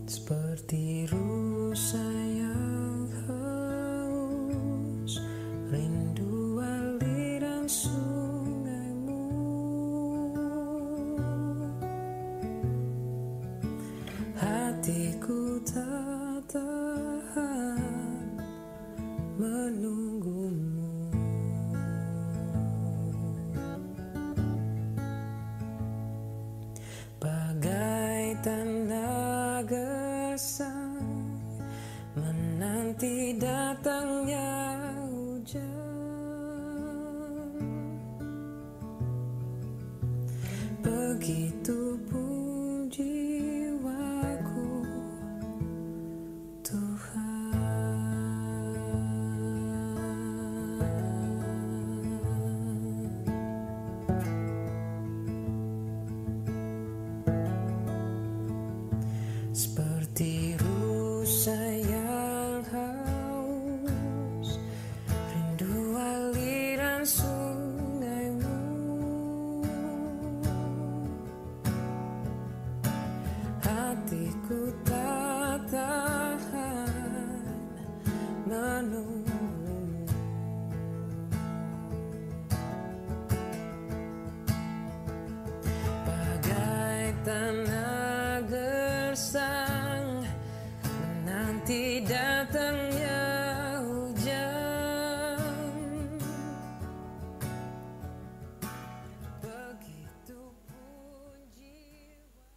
Seperti rusa yang haus, rindu aliran sungaimu. Hatiku tak tahan menunggumu. Bagai tanda gersang menanti datangnya hujan. Begitupun jiwaku, Tuhan. Seperti rusa yang haus, rindu aliran sungaimu. Hatiku tak tahan menunggumu. Bagai tanah gersang menanti datangnya hujan. Begitupun jiwa.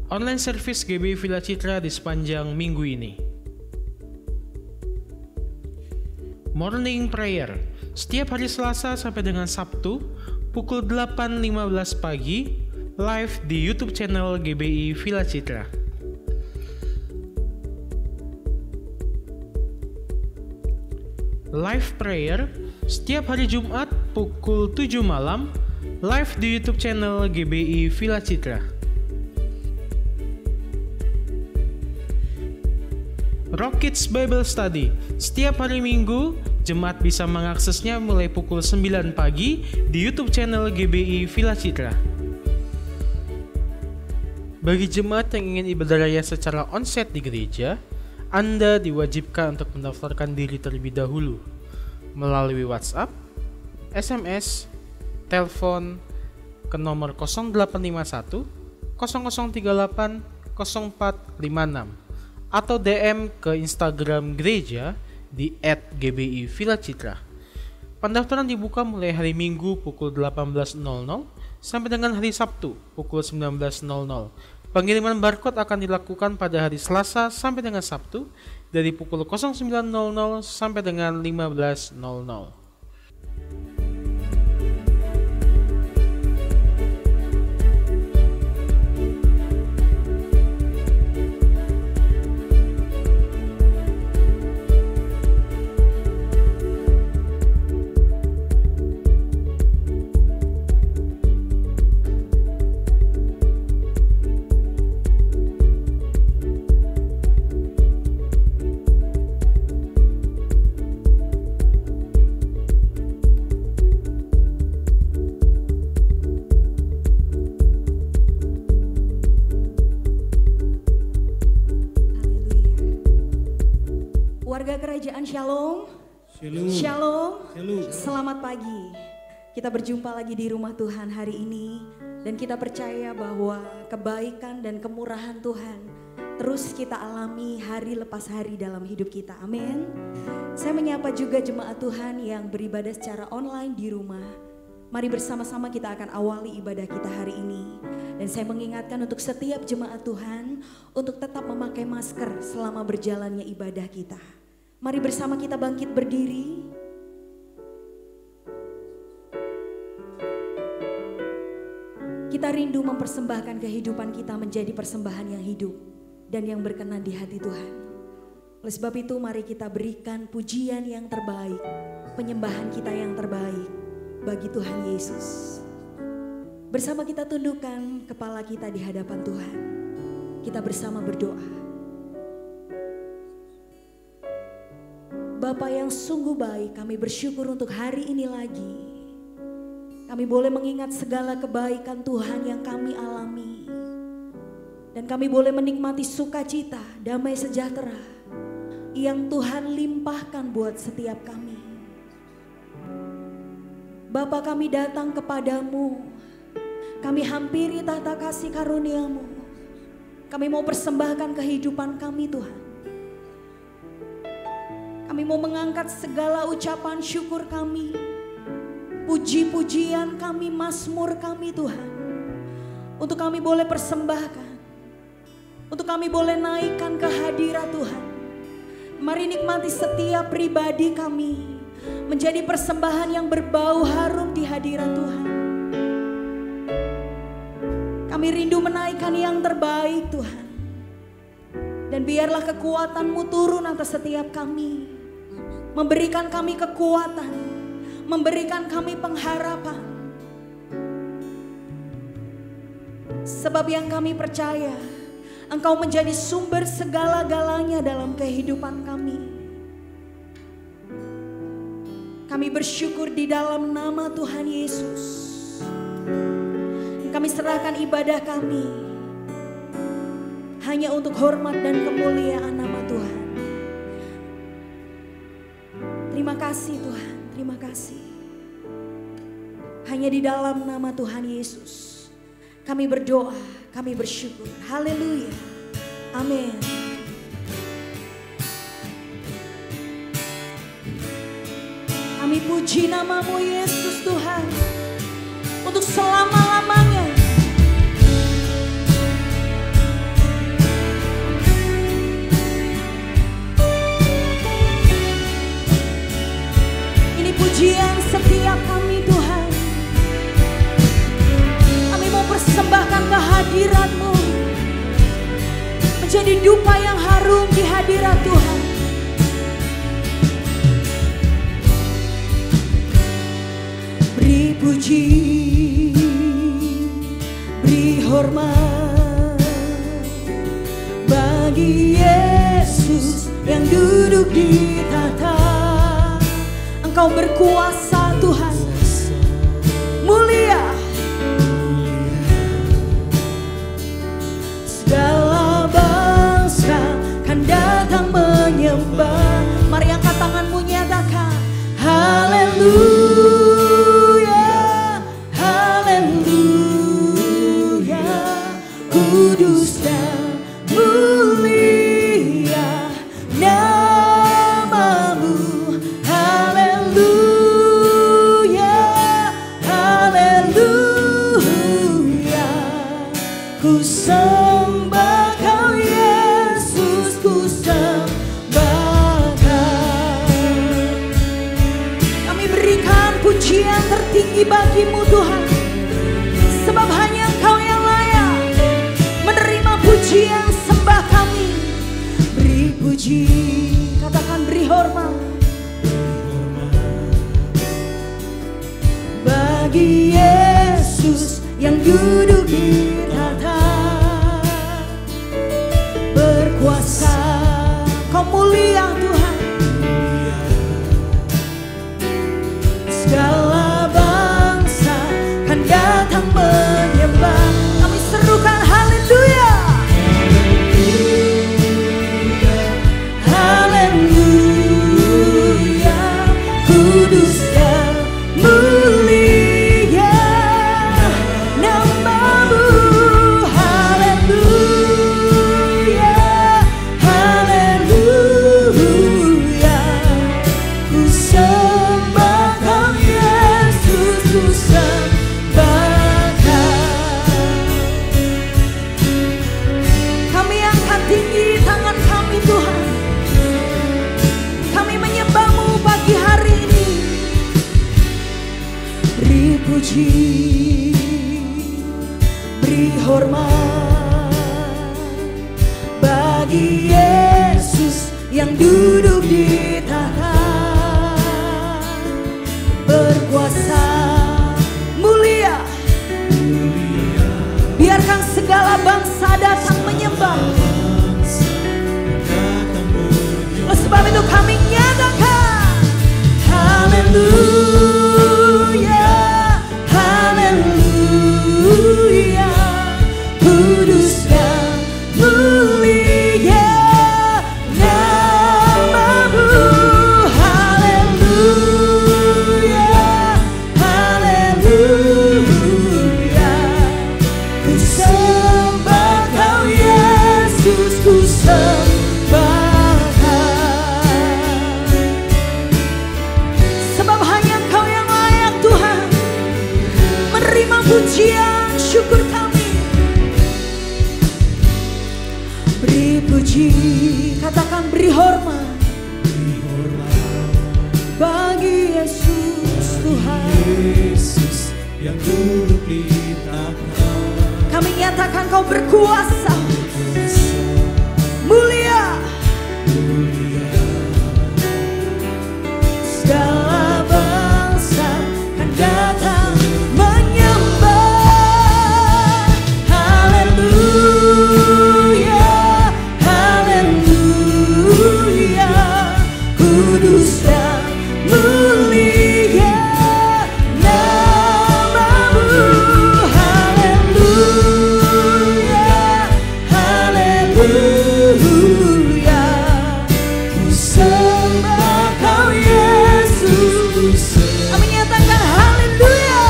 Online service GBI Villa Citra di sepanjang minggu ini. Morning Prayer setiap hari Selasa sampai dengan Sabtu pukul 8.15 pagi live di YouTube channel GBI Villa Citra. Live Prayer setiap hari Jumat pukul 7 malam live di YouTube channel GBI Villa Citra. Rock Kids Bible Study setiap hari Minggu, jemaat bisa mengaksesnya mulai pukul 9 pagi di YouTube channel GBI Villa Citra. Bagi jemaat yang ingin ibadah raya secara onsite di gereja, Anda diwajibkan untuk mendaftarkan diri terlebih dahulu melalui WhatsApp, SMS, telepon ke nomor 0851 0038 0456 atau DM ke Instagram gereja di @gbi_villacitra. Pendaftaran dibuka mulai hari Minggu pukul 18.00 sampai dengan hari Sabtu pukul 19.00. Pengiriman barcode akan dilakukan pada hari Selasa sampai dengan Sabtu dari pukul 09.00 sampai dengan 15.00. Warga kerajaan Shalom. Shalom. Shalom. Shalom. Selamat pagi. Kita berjumpa lagi di rumah Tuhan hari ini dan kita percaya bahwa kebaikan dan kemurahan Tuhan terus kita alami hari lepas hari dalam hidup kita. Amin. Saya menyapa juga jemaat Tuhan yang beribadah secara online di rumah. Mari bersama-sama kita akan awali ibadah kita hari ini. Dan saya mengingatkan untuk setiap jemaat Tuhan untuk tetap memakai masker selama berjalannya ibadah kita. Mari bersama kita bangkit berdiri. Kita rindu mempersembahkan kehidupan kita menjadi persembahan yang hidup dan yang berkenan di hati Tuhan. Oleh sebab itu mari kita berikan pujian yang terbaik, penyembahan kita yang terbaik bagi Tuhan Yesus. Bersama kita tundukkan kepala kita di hadapan Tuhan. Kita bersama berdoa. Bapa yang sungguh baik, kami bersyukur untuk hari ini lagi. Kami boleh mengingat segala kebaikan Tuhan yang kami alami. Dan kami boleh menikmati sukacita, damai sejahtera yang Tuhan limpahkan buat setiap kami. Bapa, kami datang kepadamu. Kami hampiri tahta kasih karunia-Mu. Kami mau persembahkan kehidupan kami Tuhan. Kami mau mengangkat segala ucapan syukur kami, puji-pujian kami, mazmur kami Tuhan. Untuk kami boleh persembahkan, untuk kami boleh naikkan ke hadirat Tuhan. Mari nikmati setiap pribadi kami menjadi persembahan yang berbau harum di hadirat Tuhan. Kami rindu menaikkan yang terbaik Tuhan. Dan biarlah kekuatan-Mu turun atas setiap kami. Memberikan kami kekuatan, memberikan kami pengharapan. Sebab yang kami percaya, Engkau menjadi sumber segala-galanya dalam kehidupan kami. Kami bersyukur di dalam nama Tuhan Yesus. Kami serahkan ibadah kami hanya untuk hormat dan kemuliaan nama Tuhan. Terima kasih Tuhan, terima kasih. Hanya di dalam nama Tuhan Yesus kami berdoa, kami bersyukur. Haleluya. Amin. Kami puji nama-Mu Yesus Tuhan untuk selama-lamanya. Pujian setiap kami Tuhan. Kami mau persembahkan kehadirat-Mu menjadi dupa yang harum di hadirat Tuhan. Beri puji, beri hormat bagi Yesus yang duduk di tahta. Engkau berkuasa Tuhan, mulia. kudus dan mulia namamu. Haleluya, haleluya. Ku sembah kau Yesus, ku sembah kau. Kami berikan pujian tertinggi bagimu Tuhan, sebab hanya Engkau yang layak menerima pujian sembah kami. Beri puji, katakan beri hormat bagi Yesus yang duduk di tahta berkuasa. Kau mulia Tuhan, segala bangsa kan datang menyembah. Kami serukan haleluya, haleluya. Kudus dan mulia namamu. Haleluya, haleluya. Ku sembah kau Yesus, ku sembah kau. Kami angkat tinggi tangan kami Tuhan, kami menyembahmu pagi hari ini. Beri puji, beri hormat bagi Yesus yang duduk di tahta berkuasa. Mulia, biarkan segala bangsa datang menyembah. Oleh sebab itu kami nyatakan haleluya, haleluya. Kudus dan mulia namamu. Haleluya, haleluya. Ku sembah kau Yesus, ku sembah kau. Sebab hanya Engkau yang layak Tuhan menerima pujian syukur kami. Beri puji, katakan beri hormat bagi Yesus Tuhan. Yesus yang duduk di tahta Kami nyatakan Kau berkuasa, mulia. Segala bangsa kan datang menyembah. Haleluya, haleluya. Kudus dan mulia namamu. Haleluya, haleluya. Ku sembah kau Yesus. Kami nyatakan haleluya,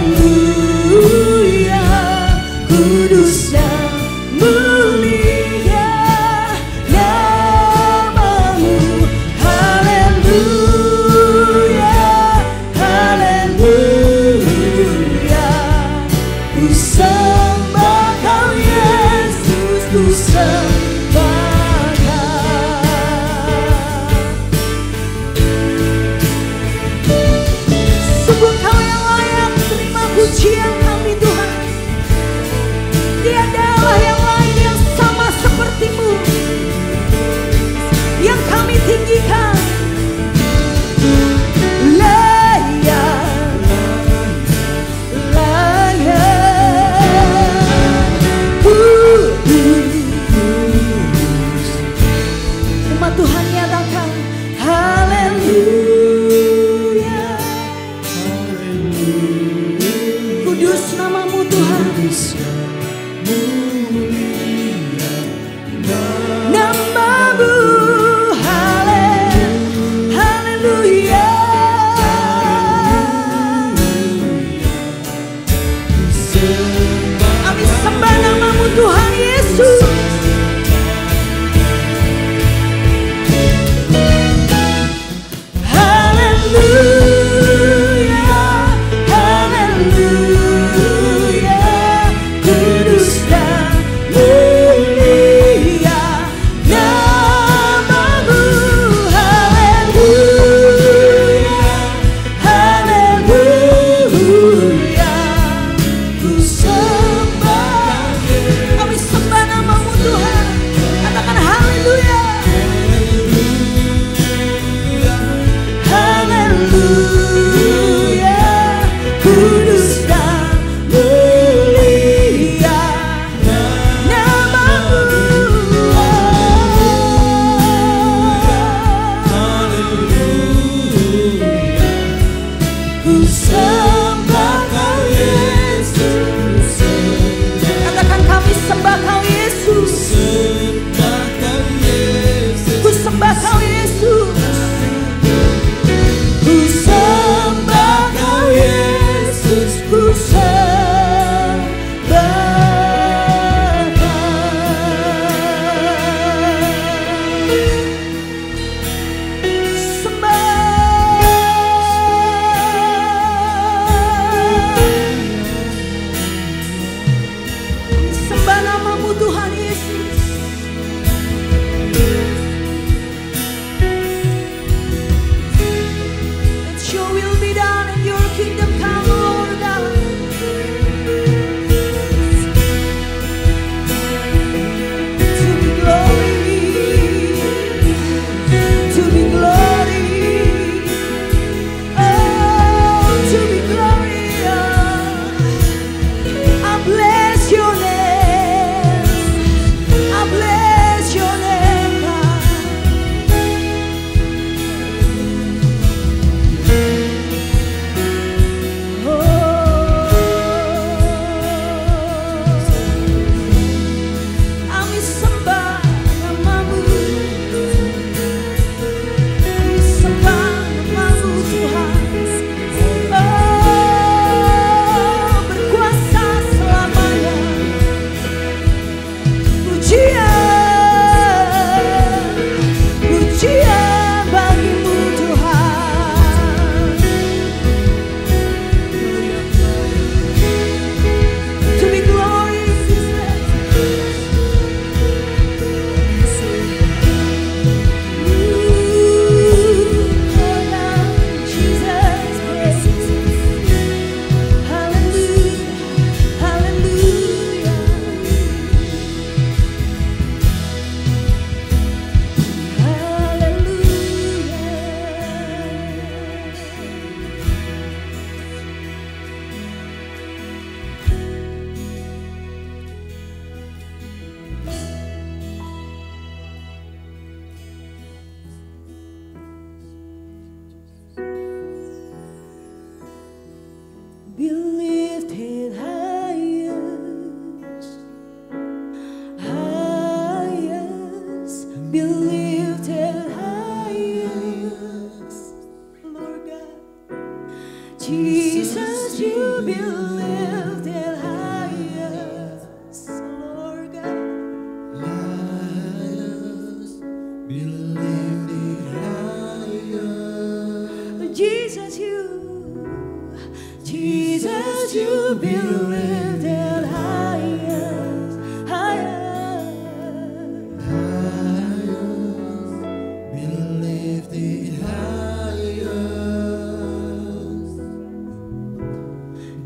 haleluya. Kudus dan mulia namamu. Haleluya, haleluya. Ku sembah kau Yesus, ku sembah kau. Sungguh Kau yang layak terima pujian kami Tuhan. Tiada Allah yang lain yang sama seperti-Mu yang kami tinggikan. Layak, layak, kudus. Umat Tuhan nyatakan haleluya. Kudus namamu Tuhan. Namamu, haleluya. you be lifted highest, Lord God. Be lifted higher. Jesus, you be lifted highest, highest. Be lifted higher.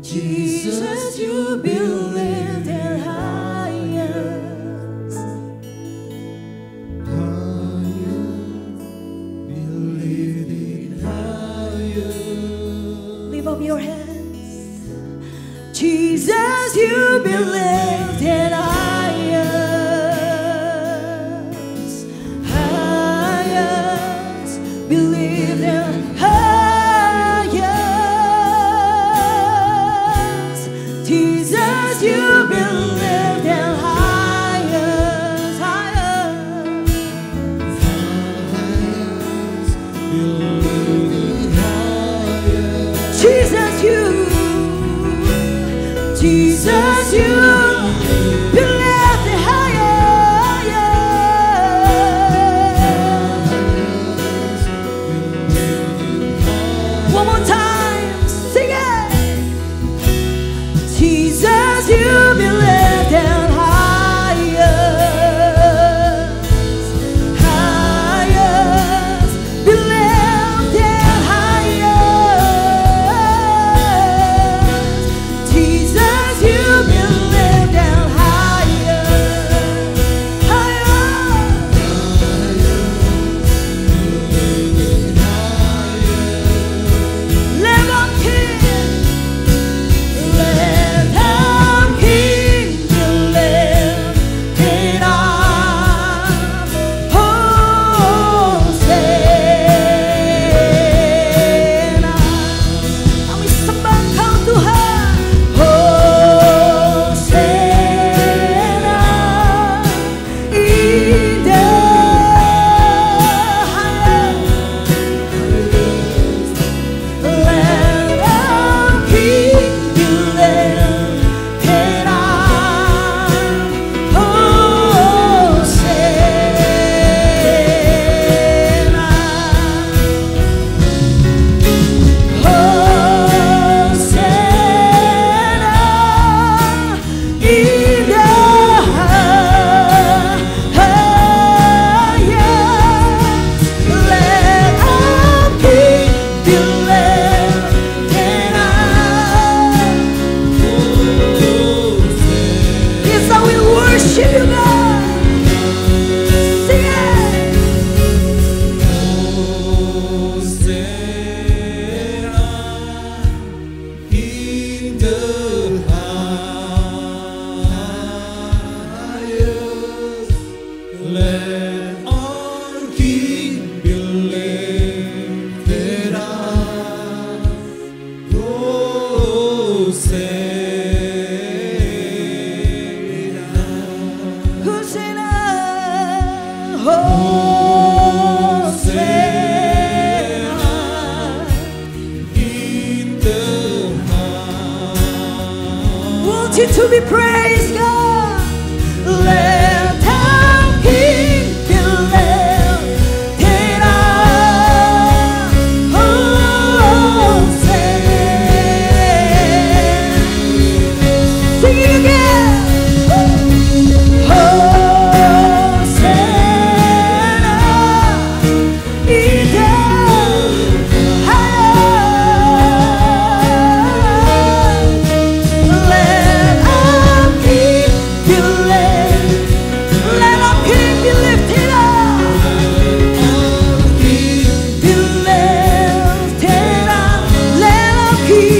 Jesus, you be lifted highest. Be lifted higher. Lift up your hands. Jesus, you be lifted highest, highest. Be lifted highest. Jesus, you be lifted highest, highest. Be lifted higher. Jesus, you be lifted highest. One more time, sing it. Jesus, you be lifted highest, highest. Be lifted highest. Jesus, you be lifted highest, highest. Let our King be lifted up. Hosanna. Kami sembah Kau Tuhan. Hosanna in the highest. Let our King be lifted up. Hosanna in the highest. Let our King be lifted up. Yes, I will worship you, God. Sing it. Hosanna in the highest. Let our King be lifted up. Hosanna. Hosanna. In the highest. Wanted to be praised, God. Let our King be lifted up. Hosanna. Sing it again. Hosanna in the highest. Let our King be lifted. Let our King be lifted up. Be lifted up. Let our King.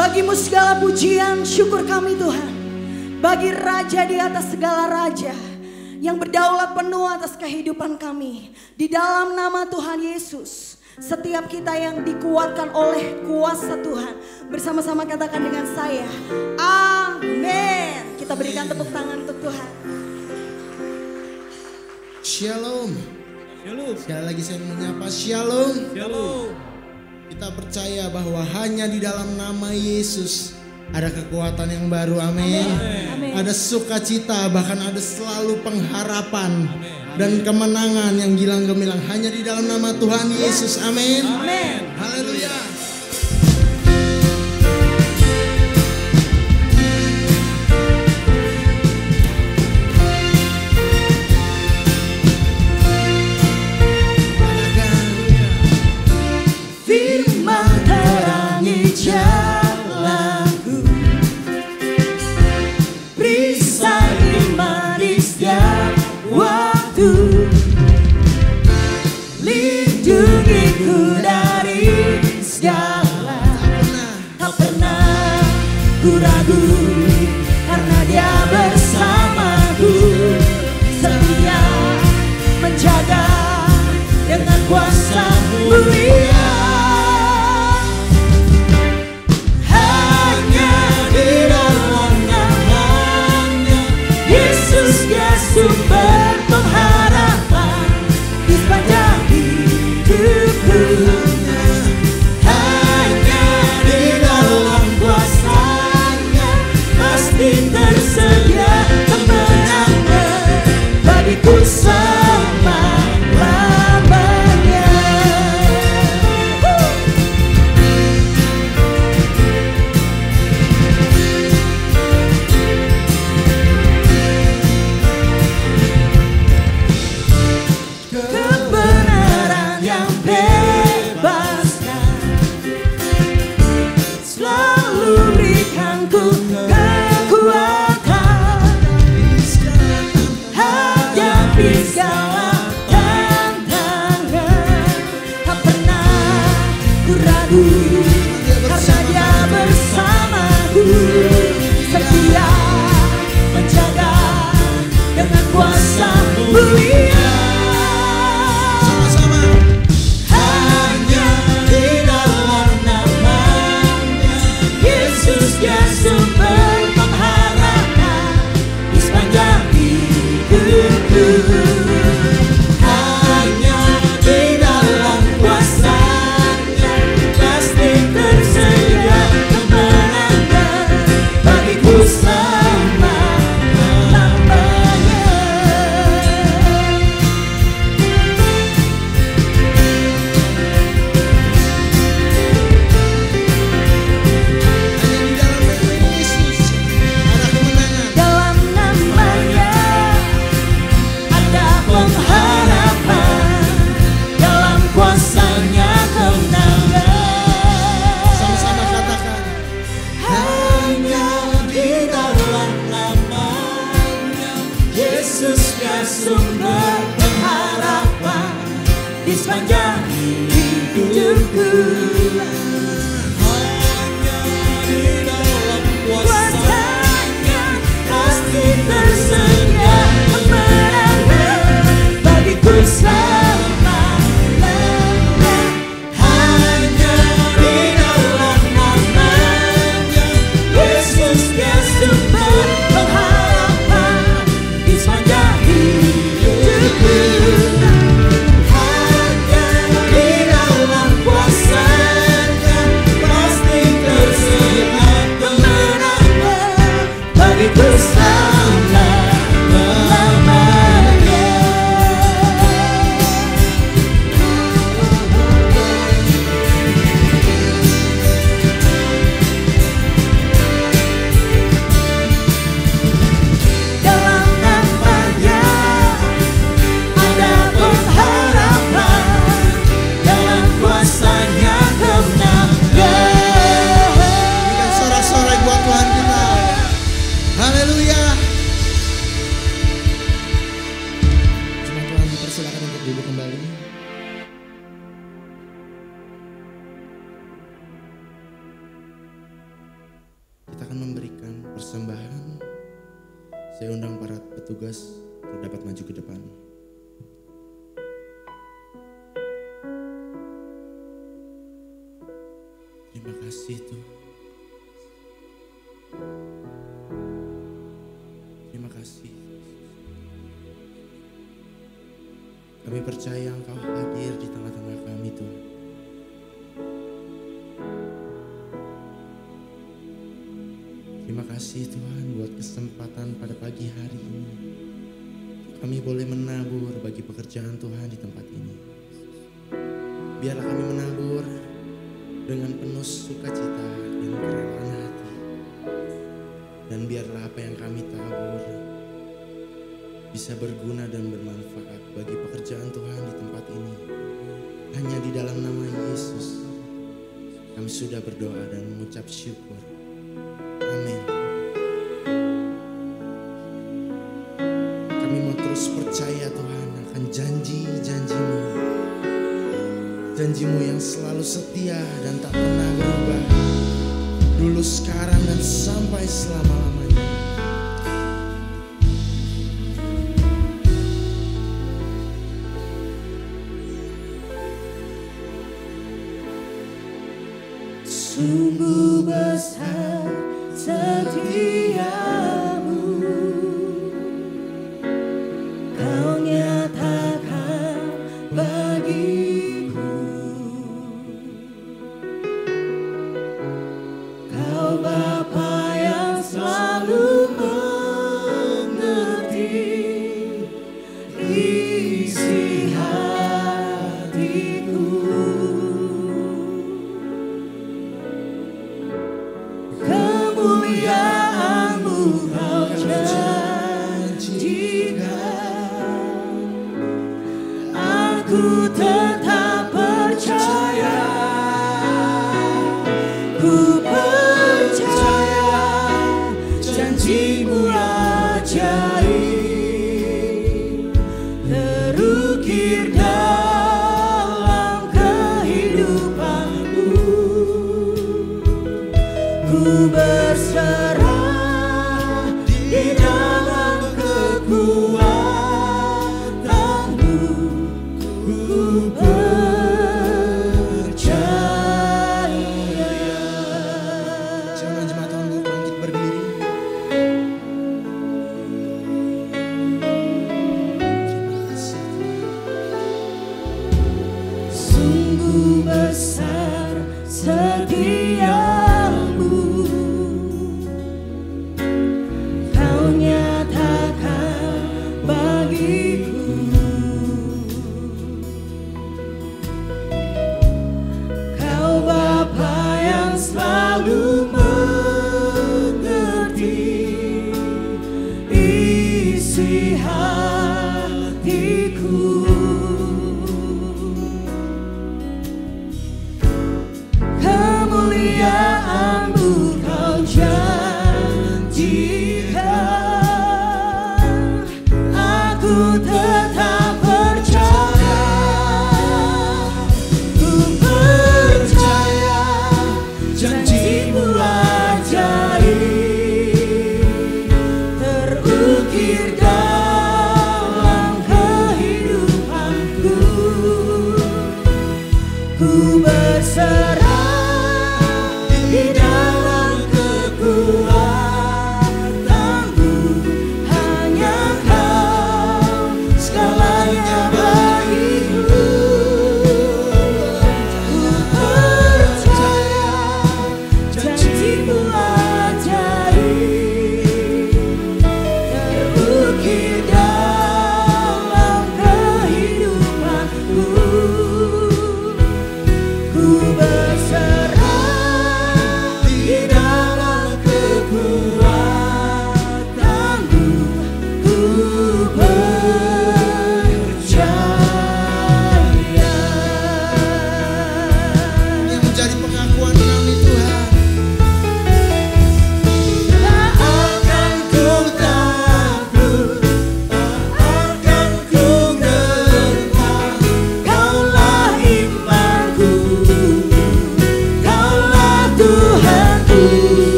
Bagimu segala pujian, syukur kami Tuhan. bagi Raja di atas segala raja, yang berdaulat penuh atas kehidupan kami. Di dalam nama Tuhan Yesus, setiap kita yang dikuatkan oleh kuasa Tuhan, bersama-sama katakan dengan saya, amin. Kita berikan tepuk tangan untuk Tuhan. Shalom. Sekali lagi saya menyapa shalom. Kita percaya bahwa hanya di dalam nama Yesus ada kekuatan yang baru, amin. Ada sukacita, bahkan ada selalu pengharapan dan kemenangan yang gilang gemilang hanya di dalam nama Tuhan Yesus, amin. Haleluya. Firman terangi jalanku, perisai iman di setiap waktu, lindungiku dari segala. Tak pernah ku ragu, karena Dia bersamaku, setia menjaga dengan kuasa mulia. Sumber pengharapan di sepanjang hidupku, hanya di dalam kuasa-Nya pasti tersedia kemenangan bagiku selama-lamanya. Karena Dia bersamaku, setia menjaga dengan kuasa mulia. Sama-sama. Hanya di dalam nama-Nya Yesus, Dia sumber pengharapan di sepanjang hidupku. Sumber pengharapan di sepanjang hidupku, hanya di dalam kuasa-Nya pasti tersedia kemenangan bagiku selama-lamanya. Hanya di dalam nama-Nya Yesus, Dia sumber pengharapan di sepanjang hidupku. Hanya di dalam kuasa-Nya pasti tersedia kemenangan bagiku selama-lamanya. Dalam nama-Nya ada pengharapan, dalam kuasa-Nya kemenangan. Berikan sorak-sorai buat Tuhan kita. Haleluya. Saya undang para petugas untuk dapat maju ke depan. Terima kasih Tuhan. Terima kasih. Kami percaya Engkau hadir di tengah-tengah kami Tuhan. Terima kasih Tuhan buat kesempatan pada pagi hari ini. Kami boleh menabur bagi pekerjaan Tuhan di tempat ini. Biarlah kami menabur dengan penuh sukacita dan kerelaan hati. Dan biarlah apa yang kami tabur bisa berguna dan bermanfaat bagi pekerjaan Tuhan di tempat ini. Hanya di dalam nama Yesus kami sudah berdoa dan mengucap syukur. Amin. Kami mau terus percaya Tuhan akan janji-janji-Mu. Janji-Mu yang selalu setia dan tak pernah berubah. Dulu, sekarang, dan sampai selama-lamanya. Sungguh besar setiamu, Kau nyatakan bagiku. Kau Bapa yang selalu mengerti isi hatiku. Kemuliaan-Mu Kau janjikan, aku tetap percaya. Ku percaya janji-Mu ajaib terukir dalam kehidupanku. Ku berserah di dalam kekuatan-Mu. Ku percaya. Jangan jemaat Tuhan untuk bangkit berdiri. Terima kasih. Sungguh besar setia-Mu, Kau nyatakan bagiku. Kau Bapa yang selalu mengerti isi hatiku. Kemuliaan-Mu Kau janjikan, aku tetap percaya. Ku percaya janji-Mu ajaib terukir dalam kehidupanku.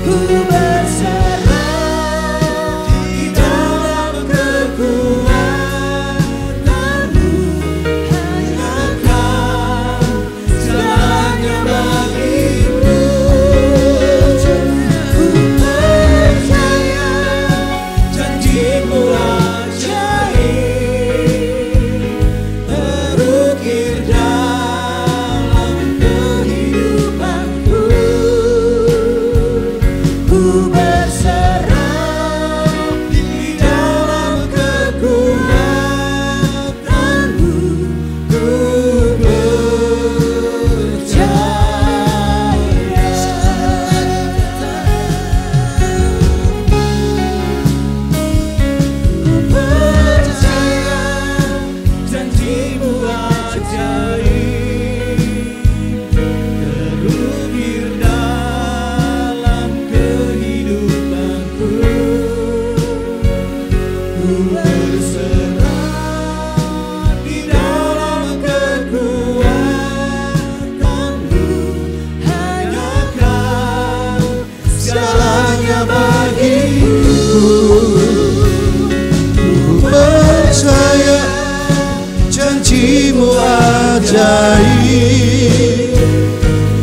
ku berserah di dalam kekuatan-Mu. Hanya Kau segalanya bagiku. Ku percaya janji-Mu ajaib terukir dalam kehidupanku. Ku berserah di dalam kekuatan-Mu. Ku percaya janji-Mu ajaib terukir dalam kehidupanku. Ku berserah di dalam kekuatan-Mu. Hanya Kau segalanya bagiku. Ku percaya janji-Mu ajaib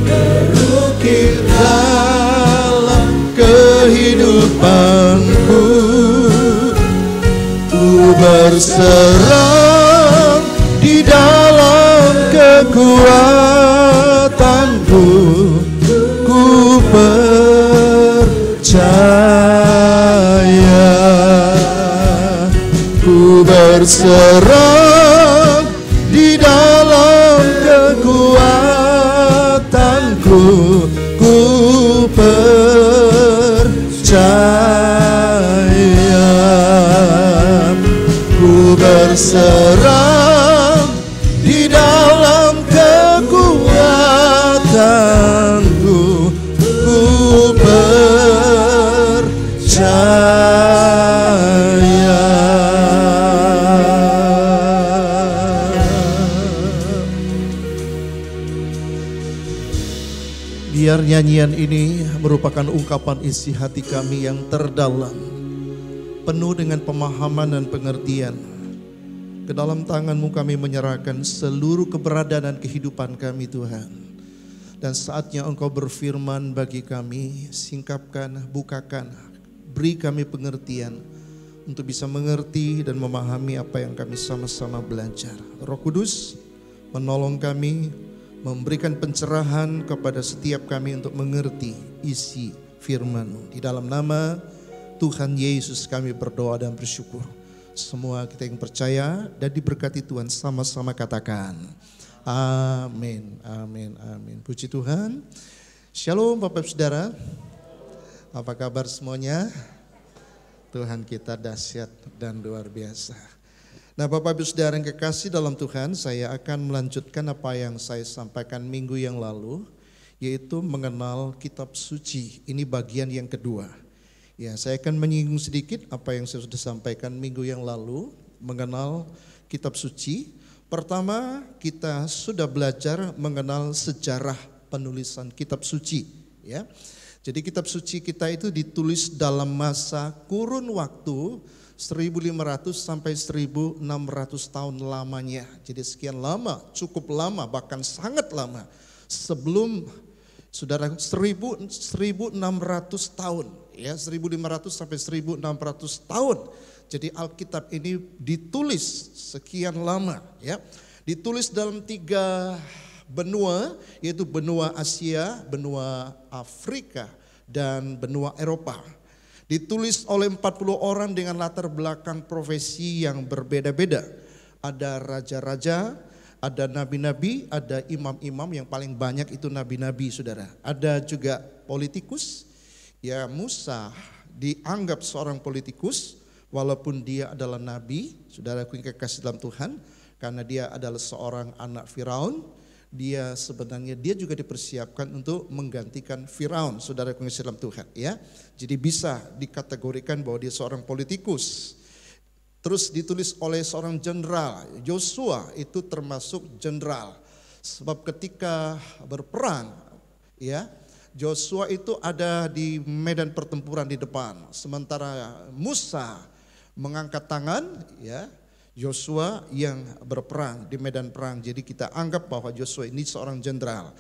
terukir dalam kehidupanku. Ku berserah di dalam kekuatan-Mu. Ku percaya. Ku berserah di dalam kekuatan-Ku. Ku percaya. Ku berserah di dalam kekuatan-Ku. Ku percaya. Biar nyanyian ini merupakan ungkapan isi hati kami yang terdalam, penuh dengan pemahaman dan pengertian. Ke dalam tangan-Mu kami menyerahkan seluruh keberadaan dan kehidupan kami, Tuhan. Dan saatnya Engkau berfirman bagi kami, singkapkan, bukakan, beri kami pengertian untuk bisa mengerti dan memahami apa yang kami sama-sama belajar. Roh Kudus menolong kami, memberikan pencerahan kepada setiap kami untuk mengerti isi firman-Mu. Di dalam nama Tuhan Yesus kami berdoa dan bersyukur. Semua kita yang percaya dan diberkati Tuhan sama-sama katakan amin, amin, amin. Puji Tuhan. Shalom Bapak Saudara. Apa kabar semuanya? Tuhan kita dahsyat dan luar biasa. Nah Bapak Ibu Saudara yang kekasih dalam Tuhan, saya akan melanjutkan apa yang saya sampaikan minggu yang lalu, yaitu mengenal kitab suci. Ini bagian yang kedua. Ya, saya akan menyinggung sedikit apa yang saya sudah sampaikan minggu yang lalu, mengenal kitab suci. Pertama, kita sudah belajar mengenal sejarah penulisan kitab suci, ya. Jadi kitab suci kita itu ditulis dalam masa kurun waktu 1500 sampai 1600 tahun lamanya. Jadi sekian lama, cukup lama, bahkan sangat lama sebelum Saudara 1600 tahun, ya 1500 sampai 1600 tahun. Jadi Alkitab ini ditulis sekian lama, ya. Ditulis dalam 3 benua, yaitu benua Asia, benua Afrika, dan benua Eropa. Ditulis oleh 40 orang dengan latar belakang profesi yang berbeda-beda. Ada raja-raja, ada nabi-nabi, ada imam-imam, yang paling banyak itu nabi-nabi, saudara. Ada juga politikus, ya Musa dianggap seorang politikus walaupun dia adalah nabi, saudaraku yang kekasih dalam Tuhan, karena dia adalah seorang anak Firaun. Dia sebenarnya juga dipersiapkan untuk menggantikan Firaun, saudaraku yang kekasih dalam Tuhan, ya. Jadi bisa dikategorikan bahwa dia seorang politikus. Terus ditulis oleh seorang jenderal, Yosua itu termasuk jenderal. Sebab ketika berperang, ya, Joshua itu ada di medan pertempuran di depan, sementara Musa mengangkat tangan, ya, Joshua yang berperang di medan perang. Jadi kita anggap bahwa Joshua ini seorang jenderal.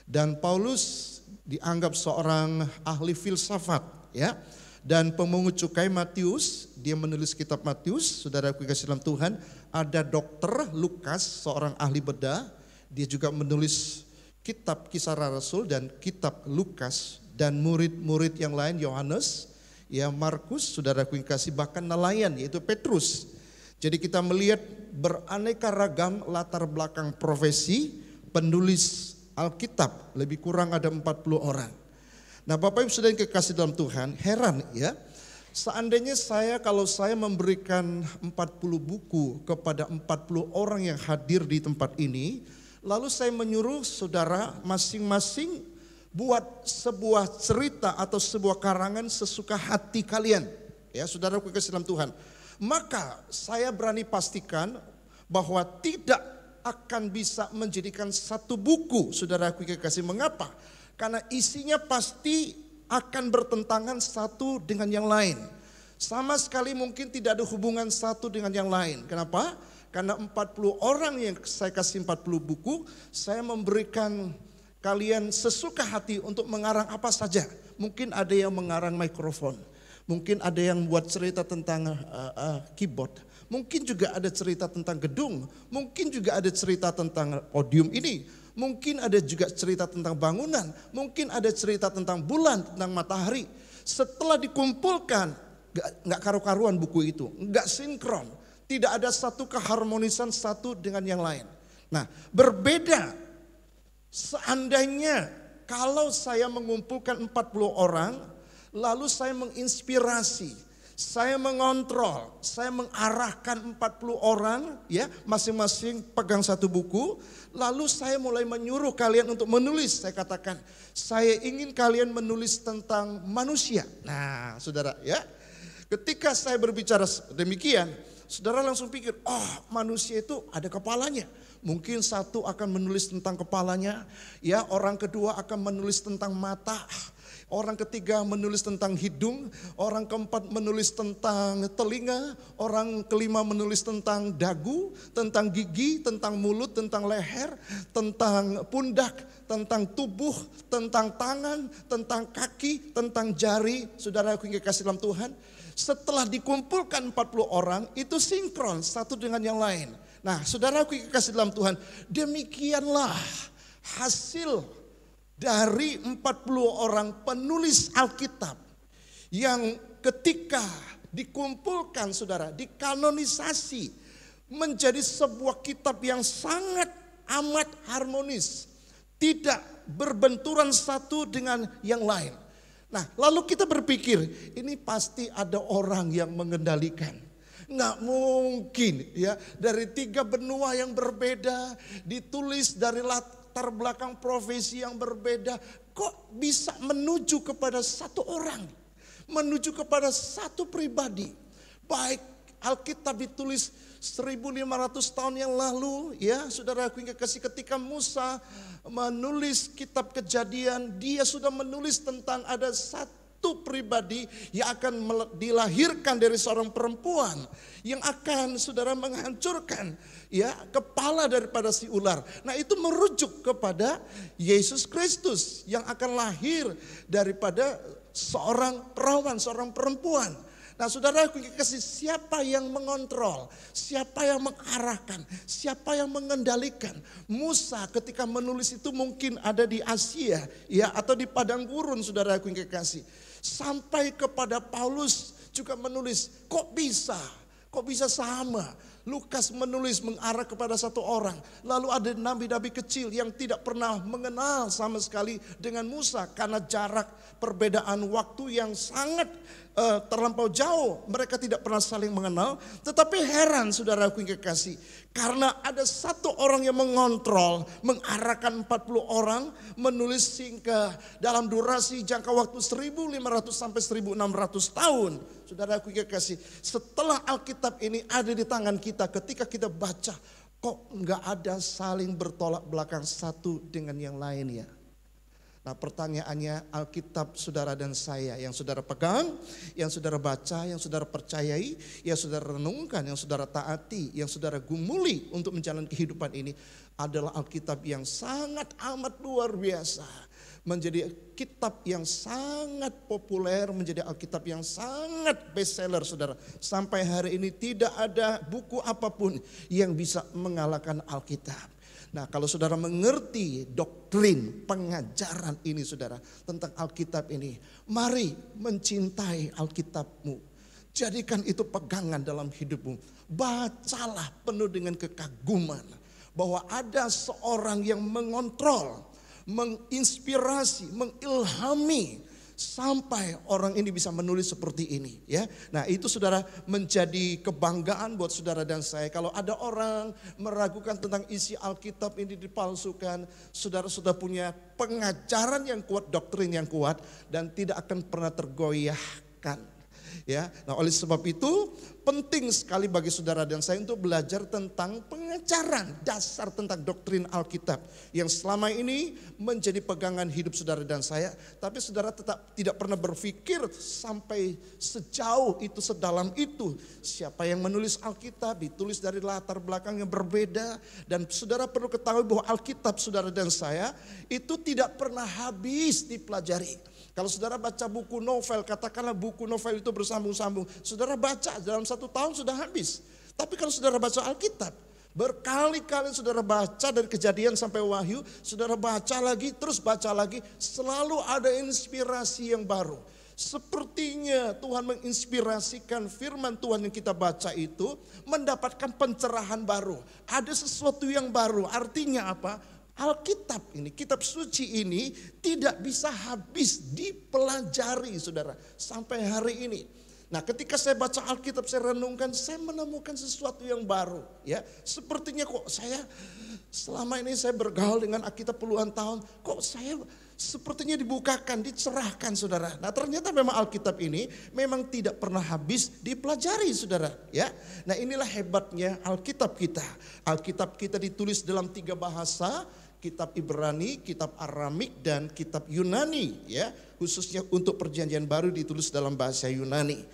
Dan Paulus dianggap seorang ahli filsafat, ya. Dan pemungut cukai Matius, dia menulis kitab Matius, saudaraku kasih dalam Tuhan. Ada dokter Lukas, seorang ahli bedah, dia juga menulis kitab Kisah Rasul dan kitab Lukas. Dan murid-murid yang lain, Yohanes, ya, Markus, saudaraku yang kasih, bahkan nelayan yaitu Petrus. Jadi kita melihat beraneka ragam latar belakang profesi penulis Alkitab, lebih kurang ada 40 orang. Nah, Bapak Ibu Saudara yang kekasih dalam Tuhan, heran ya. Seandainya kalau saya memberikan 40 buku kepada 40 orang yang hadir di tempat ini, lalu saya menyuruh saudara masing-masing buat sebuah cerita atau sebuah karangan sesuka hati kalian. Ya, saudaraku kekasih dalam Tuhan. Maka saya berani pastikan bahwa tidak akan bisa menjadikan satu buku, saudaraku kekasih. Mengapa? Karena isinya pasti akan bertentangan satu dengan yang lain. Sama sekali mungkin tidak ada hubungan satu dengan yang lain. Kenapa? Karena 40 orang yang saya kasih 40 buku, saya memberikan kalian sesuka hati untuk mengarang apa saja. Mungkin ada yang mengarang mikrofon. Mungkin ada yang buat cerita tentang keyboard. Mungkin juga ada cerita tentang gedung. Mungkin juga ada cerita tentang podium ini. Mungkin ada juga cerita tentang bangunan. Mungkin ada cerita tentang bulan, tentang matahari. Setelah dikumpulkan, gak karu-karuan buku itu. Gak sinkron. Tidak ada satu keharmonisan satu dengan yang lain. Nah, berbeda. Seandainya kalau saya mengumpulkan 40 orang, lalu saya menginspirasi, saya mengontrol, saya mengarahkan 40 orang, ya, masing-masing pegang satu buku, lalu saya mulai menyuruh kalian untuk menulis. Saya katakan, saya ingin kalian menulis tentang manusia. Nah, saudara, ya, ketika saya berbicara demikian, saudara langsung pikir, oh, manusia itu ada kepalanya. Mungkin satu akan menulis tentang kepalanya, ya, orang kedua akan menulis tentang mata. Orang ketiga menulis tentang hidung, orang keempat menulis tentang telinga, orang kelima menulis tentang dagu, tentang gigi, tentang mulut, tentang leher, tentang pundak, tentang tubuh, tentang tangan, tentang kaki, tentang jari. Saudara yang kasih dalam Tuhan, setelah dikumpulkan 40 orang itu sinkron satu dengan yang lain. Nah, saudara yang kasih dalam Tuhan, demikianlah hasil dari 40 orang penulis Alkitab yang ketika dikumpulkan, saudara, dikanonisasi menjadi sebuah kitab yang sangat amat harmonis, tidak berbenturan satu dengan yang lain. Nah, lalu kita berpikir, ini pasti ada orang yang mengendalikan. Nggak mungkin ya, dari 3 benua yang berbeda, ditulis dari latar belakang profesi yang berbeda, kok bisa menuju kepada satu orang, menuju kepada satu pribadi. Baik Alkitab ditulis 1500 tahun yang lalu, ya, saudaraku yang kekasih, ketika Musa menulis kitab Kejadian, dia sudah menulis tentang ada satu pribadi yang akan dilahirkan dari seorang perempuan yang akan, saudara, menghancurkan, ya, kepala daripada si ular. Nah, itu merujuk kepada Yesus Kristus yang akan lahir daripada seorang perawan, seorang perempuan. Nah, saudara, siapa yang mengontrol, siapa yang mengarahkan, siapa yang mengendalikan? Musa ketika menulis itu mungkin ada di Asia, ya, atau di padang gurun, saudara yang kekasih. Sampai kepada Paulus juga menulis, kok bisa sama? Lukas menulis mengarah kepada satu orang. Lalu ada nabi-nabi kecil yang tidak pernah mengenal sama sekali dengan Musa karena jarak perbedaan waktu yang sangat terlampau jauh. Mereka tidak pernah saling mengenal. Tetapi heran, saudaraku yang kekasih, karena ada satu orang yang mengontrol, mengarahkan 40 orang, menulis singkat dalam durasi jangka waktu 1500 sampai 1600 tahun. Saudaraku yang kekasih, setelah Alkitab ini ada di tangan kita, ketika kita baca, kok nggak ada saling bertolak belakang satu dengan yang lain, ya. Nah pertanyaannya, Alkitab saudara dan saya yang saudara pegang, yang saudara baca, yang saudara percayai, yang saudara renungkan, yang saudara taati, yang saudara gumuli untuk menjalani kehidupan ini adalah Alkitab yang sangat amat luar biasa. Menjadi kitab yang sangat populer, menjadi Alkitab yang sangat bestseller saudara. Sampai hari ini tidak ada buku apapun yang bisa mengalahkan Alkitab. Nah kalau saudara mengerti doktrin pengajaran ini saudara tentang Alkitab ini, mari mencintai Alkitabmu. Jadikan itu pegangan dalam hidupmu. Bacalah penuh dengan kekaguman bahwa ada seorang yang mengontrol, menginspirasi, mengilhami sampai orang ini bisa menulis seperti ini ya. Nah itu saudara menjadi kebanggaan buat saudara dan saya. Kalau ada orang meragukan tentang isi Alkitab ini dipalsukan, saudara sudah punya pengajaran yang kuat, doktrin yang kuat dan tidak akan pernah tergoyahkan. Ya, nah oleh sebab itu penting sekali bagi saudara dan saya untuk belajar tentang pengajaran dasar tentang doktrin Alkitab yang selama ini menjadi pegangan hidup saudara dan saya. Tapi saudara tetap tidak pernah berpikir sampai sejauh itu, sedalam itu. Siapa yang menulis Alkitab ditulis dari latar belakang yang berbeda. Dan saudara perlu ketahui bahwa Alkitab saudara dan saya itu tidak pernah habis dipelajari. Kalau saudara baca buku novel, katakanlah buku novel itu bersambung-sambung. Saudara baca dalam 1 tahun sudah habis. Tapi kalau saudara baca Alkitab, berkali-kali saudara baca dari Kejadian sampai Wahyu, saudara baca lagi, terus baca lagi, selalu ada inspirasi yang baru. Sepertinya Tuhan menginspirasikan firman Tuhan yang kita baca itu mendapatkan pencerahan baru. Ada sesuatu yang baru, artinya apa? Alkitab ini, kitab suci ini tidak bisa habis dipelajari saudara sampai hari ini. Nah ketika saya baca Alkitab, saya renungkan, saya menemukan sesuatu yang baru ya. Sepertinya kok saya selama ini saya bergaul dengan Alkitab puluhan tahun, kok saya sepertinya dibukakan, dicerahkan saudara. Nah ternyata memang Alkitab ini memang tidak pernah habis dipelajari saudara ya. Nah inilah hebatnya Alkitab kita. Alkitab kita ditulis dalam 3 bahasa. Kitab Ibrani, kitab Aramik dan kitab Yunani ya. Khususnya untuk perjanjian baru ditulis dalam bahasa Yunani.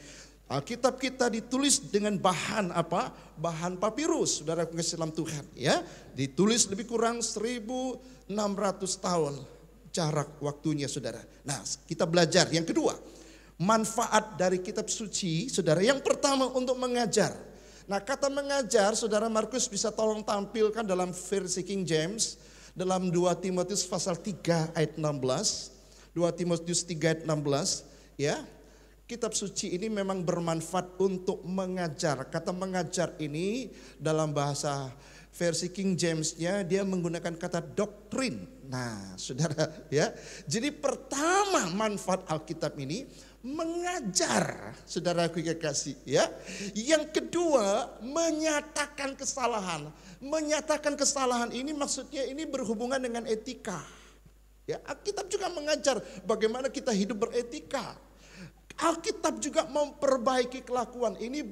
Alkitab kita ditulis dengan bahan apa? Bahan papirus, saudara kasih dalam Tuhan ya. Ditulis lebih kurang 1600 tahun jarak waktunya saudara. Nah kita belajar yang kedua, manfaat dari kitab suci saudara. Yang pertama untuk mengajar. Nah kata mengajar saudara Markus bisa tolong tampilkan dalam versi King James. Dalam 2 Timotius pasal 3 ayat 16, 2 Timotius 3 ayat 16 ya. Kitab suci ini memang bermanfaat untuk mengajar. Kata mengajar ini dalam bahasa versi King James-nya dia menggunakan kata doktrin. Nah, saudara ya. Jadi pertama manfaat Alkitab ini mengajar, saudaraku yang kasih ya. Yang kedua menyatakan kesalahan. Menyatakan kesalahan ini maksudnya ini berhubungan dengan etika. Ya, Alkitab juga mengajar bagaimana kita hidup beretika. Alkitab juga memperbaiki kelakuan. Ini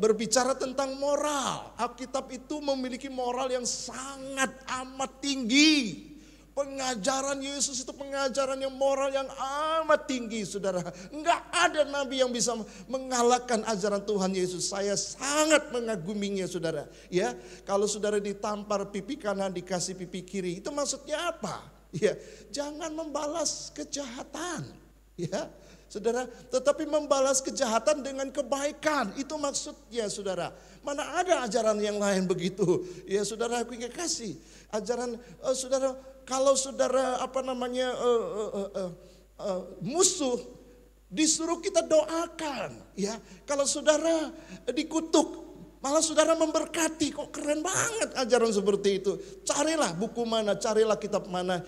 berbicara tentang moral. Alkitab itu memiliki moral yang sangat amat tinggi. Pengajaran Yesus itu pengajaran yang moral yang amat tinggi saudara. Enggak ada nabi yang bisa mengalahkan ajaran Tuhan Yesus. Saya sangat mengaguminya saudara. Ya, kalau saudara ditampar pipi kanan dikasih pipi kiri, itu maksudnya apa? Ya, jangan membalas kejahatan. Ya, saudara, tetapi membalas kejahatan dengan kebaikan. Itu maksudnya saudara. Mana ada ajaran yang lain begitu? Ya saudara, aku ingin kasih ajaran saudara. Kalau saudara musuh disuruh kita doakan ya. Kalau saudara dikutuk malah saudara memberkati. Kok keren banget ajaran seperti itu. Carilah buku mana, carilah kitab mana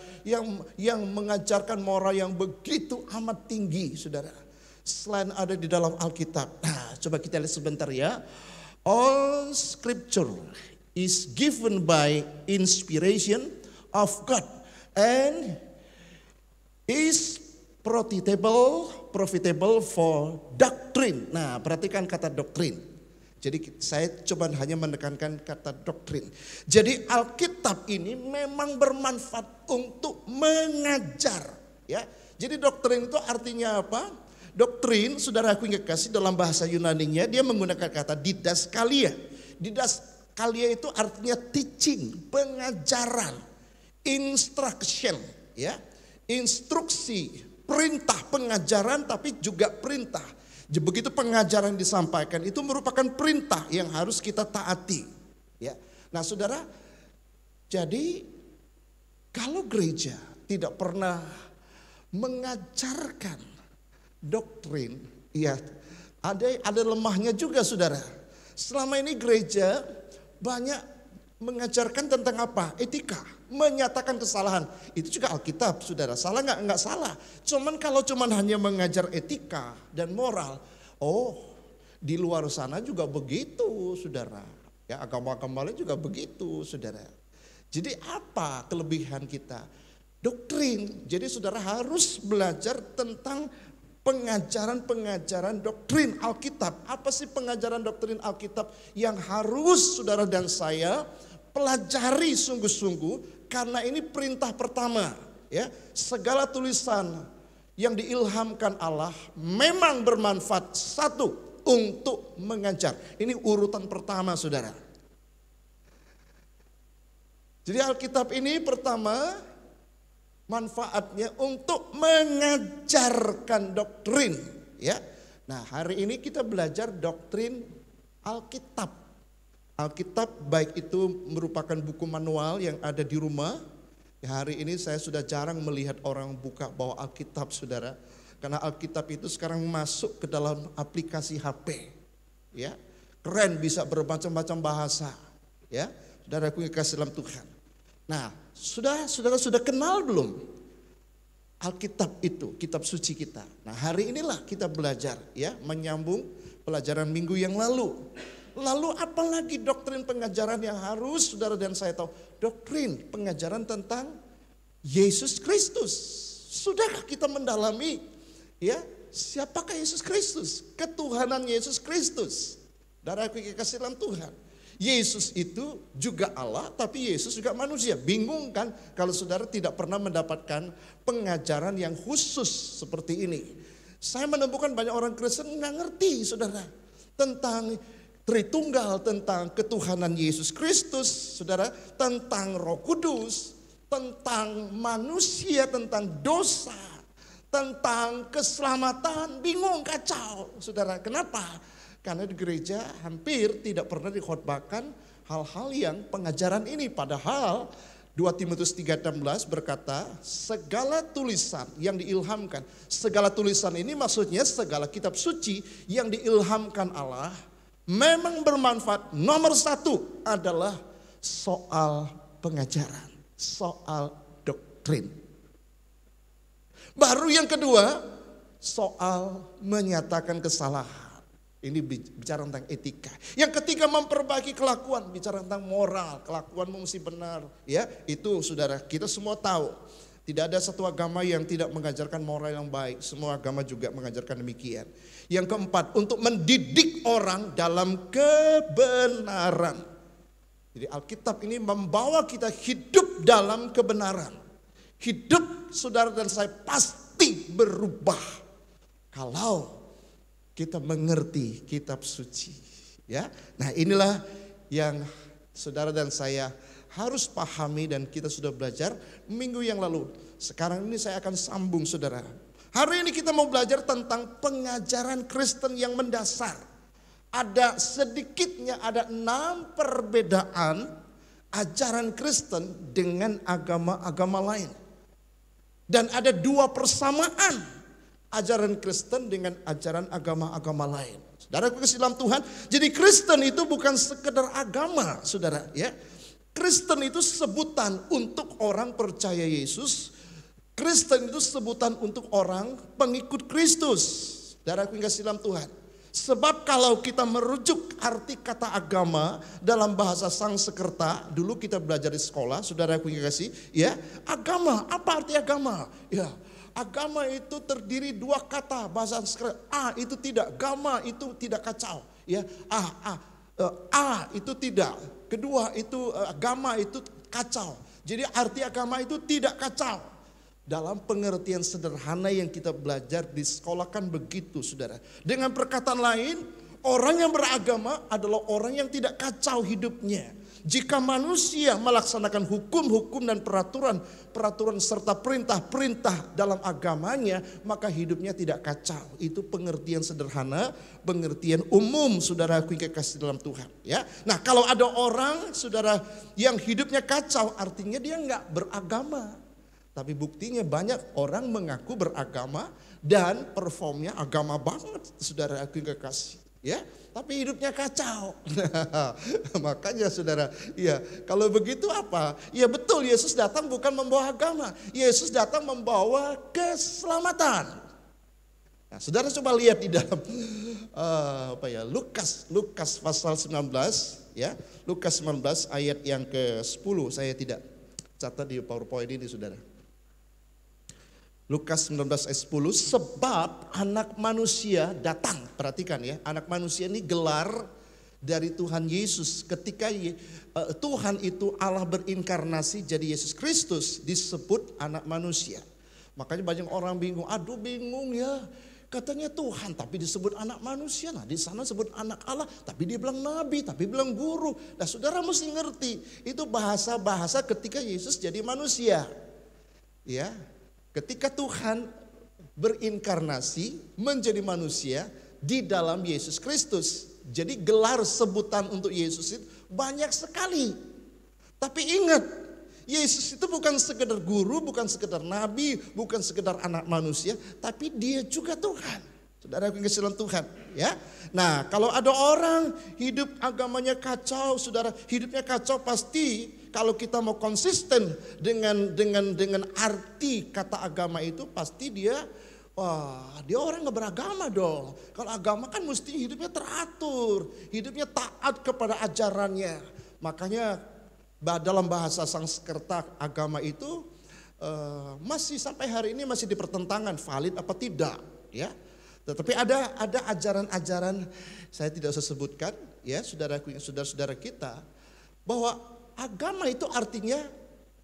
yang mengajarkan moral yang begitu amat tinggi saudara. Selain ada di dalam Alkitab. Nah coba kita lihat sebentar ya. All scripture is given by inspiration of God and is profitable for doctrine. Nah, perhatikan kata doktrin. Jadi saya coba hanya menekankan kata doktrin. Jadi Alkitab ini memang bermanfaat untuk mengajar. Ya, jadi doktrin itu artinya apa? Doktrin, saudaraku yang kekasih, dalam bahasa Yunaninya dia menggunakan kata didaskalia. Didaskalia itu artinya teaching, pengajaran, instruction, ya, instruksi, perintah, pengajaran, tapi juga perintah. Begitu pengajaran disampaikan itu merupakan perintah yang harus kita taati. Ya, nah saudara, jadi kalau gereja tidak pernah mengajarkan doktrin, ya ada lemahnya juga saudara. Selama ini gereja banyak mengajarkan tentang apa? Etika, menyatakan kesalahan. Itu juga Alkitab, saudara. Salah nggak? Nggak salah. Cuman kalau hanya mengajar etika dan moral, di luar sana juga begitu, saudara. Ya, agama-agama lain juga begitu, saudara. Jadi apa kelebihan kita? Doktrin. Jadi saudara harus belajar tentang pengajaran-pengajaran doktrin Alkitab. Apa sih pengajaran doktrin Alkitab yang harus saudara dan saya pelajari sungguh-sungguh, karena ini perintah pertama, ya. Segala tulisan yang diilhamkan Allah memang bermanfaat, satu, untuk mengajar. Ini urutan pertama, saudara. Jadi Alkitab ini pertama manfaatnya untuk mengajarkan doktrin, ya. Nah, hari ini kita belajar doktrin Alkitab. Alkitab baik itu merupakan buku manual yang ada di rumah. Ya, hari ini saya sudah jarang melihat orang buka bawa Alkitab, saudara. Karena Alkitab itu sekarang masuk ke dalam aplikasi HP. Ya, keren, bisa bermacam-macam bahasa. Ya, saudaraku yang kasih dalam Tuhan. Nah, saudara sudah kenal belum Alkitab itu, kitab suci kita? Nah, hari inilah kita belajar, ya, menyambung pelajaran minggu yang lalu. Lalu apalagi doktrin pengajaran yang harus saudara dan saya tahu? Doktrin pengajaran tentang Yesus Kristus. Sudahkah kita mendalami, ya, siapakah Yesus Kristus? Ketuhanan Yesus Kristus. Saudara yang kasih dalam Tuhan. Yesus itu juga Allah, tapi Yesus juga manusia. Bingung kan kalau saudara tidak pernah mendapatkan pengajaran yang khusus seperti ini. Saya menemukan banyak orang Kristen nggak ngerti, saudara, tentang Tritunggal, tentang ketuhanan Yesus Kristus, saudara, tentang Roh Kudus, tentang manusia, tentang dosa, tentang keselamatan. Bingung, kacau, saudara. Kenapa? Karena di gereja hampir tidak pernah dikhotbahkan hal-hal yang pengajaran ini. Padahal 2 Timotius 3:16 berkata, segala tulisan yang diilhamkan. Segala tulisan ini maksudnya segala kitab suci yang diilhamkan Allah memang bermanfaat. Nomor satu adalah soal pengajaran, soal doktrin. Baru yang kedua, soal menyatakan kesalahan. Ini bicara tentang etika. Yang ketiga, memperbaiki kelakuan, bicara tentang moral, kelakuanmu mesti benar. Ya, itu saudara, kita semua tahu. Tidak ada satu agama yang tidak mengajarkan moral yang baik. Semua agama juga mengajarkan demikian. Yang keempat, untuk mendidik orang dalam kebenaran. Jadi Alkitab ini membawa kita hidup dalam kebenaran. Hidup saudara dan saya pasti berubah kalau kita mengerti kitab suci. Ya, nah inilah yang saudara dan saya harus pahami dan kita sudah belajar minggu yang lalu. Sekarang ini saya akan sambung, saudara. Hari ini kita mau belajar tentang pengajaran Kristen yang mendasar. Ada sedikitnya ada 6 perbedaan ajaran Kristen dengan agama-agama lain. Dan ada 2 persamaan ajaran Kristen dengan ajaran agama-agama lain. Saudara kasih dalam Tuhan, jadi Kristen itu bukan sekedar agama, saudara, ya. Kristen itu sebutan untuk orang percaya Yesus. Kristen itu sebutan untuk orang pengikut Kristus. Saudara kasih dalam Tuhan. Sebab kalau kita merujuk arti kata agama dalam bahasa Sanskerta, dulu kita belajar di sekolah, saudara kasih, ya, agama, apa arti agama? Ya, agama itu terdiri 2 kata bahasa Sanskerta. Itu tidak, gama itu tidak, kacau. Ya, itu tidak. Kedua itu agama itu kacau. Jadi arti agama itu tidak kacau. Dalam pengertian sederhana yang kita belajar di sekolah kan begitu, saudara. Dengan perkataan lain, orang yang beragama adalah orang yang tidak kacau hidupnya. Jika manusia melaksanakan hukum-hukum dan peraturan serta perintah-perintah dalam agamanya, maka hidupnya tidak kacau. Itu pengertian sederhana, pengertian umum, saudaraku yang kekasih dalam Tuhan. Ya, nah kalau ada orang, saudara, yang hidupnya kacau, artinya dia nggak beragama. Tapi buktinya banyak orang mengaku beragama dan performnya agama banget, saudaraku yang kekasih. Ya, tapi hidupnya kacau. Makanya saudara, ya kalau begitu apa? Ya betul, Yesus datang bukan membawa agama. Yesus datang membawa keselamatan. Nah, saudara coba lihat di dalam Lukas pasal 19, ya. Lukas 19 ayat yang ke-10. Saya tidak catat di PowerPoint ini, saudara. Lukas 19 ayat 10, sebab anak manusia datang. Perhatikan ya, anak manusia ini gelar dari Tuhan Yesus. Ketika Tuhan itu Allah berinkarnasi jadi Yesus Kristus, disebut anak manusia. Makanya banyak orang bingung, aduh bingung ya. Katanya Tuhan tapi disebut anak manusia. Nah di sana sebut anak Allah tapi dia bilang nabi, tapi bilang guru. Nah saudara mesti ngerti, itu bahasa-bahasa ketika Yesus jadi manusia. Ya. Ketika Tuhan berinkarnasi menjadi manusia di dalam Yesus Kristus. Jadi gelar sebutan untuk Yesus itu banyak sekali. Tapi ingat, Yesus itu bukan sekedar guru, bukan sekedar nabi, bukan sekedar anak manusia, tapi dia juga Tuhan. Saudara yang kasih dalam Tuhan, ya. Nah, kalau ada orang hidup agamanya kacau, saudara, hidupnya kacau pasti. Kalau kita mau konsisten dengan arti kata agama itu, pasti dia orang nggak beragama dong. Kalau agama kan mesti hidupnya teratur, hidupnya taat kepada ajarannya. Makanya dalam bahasa Sanskerta agama itu masih sampai hari ini masih dipertentangkan valid apa tidak, ya. Tetapi ada ajaran-ajaran, saya tidak usah sebutkan, ya, saudara-saudara kita, bahwa agama itu artinya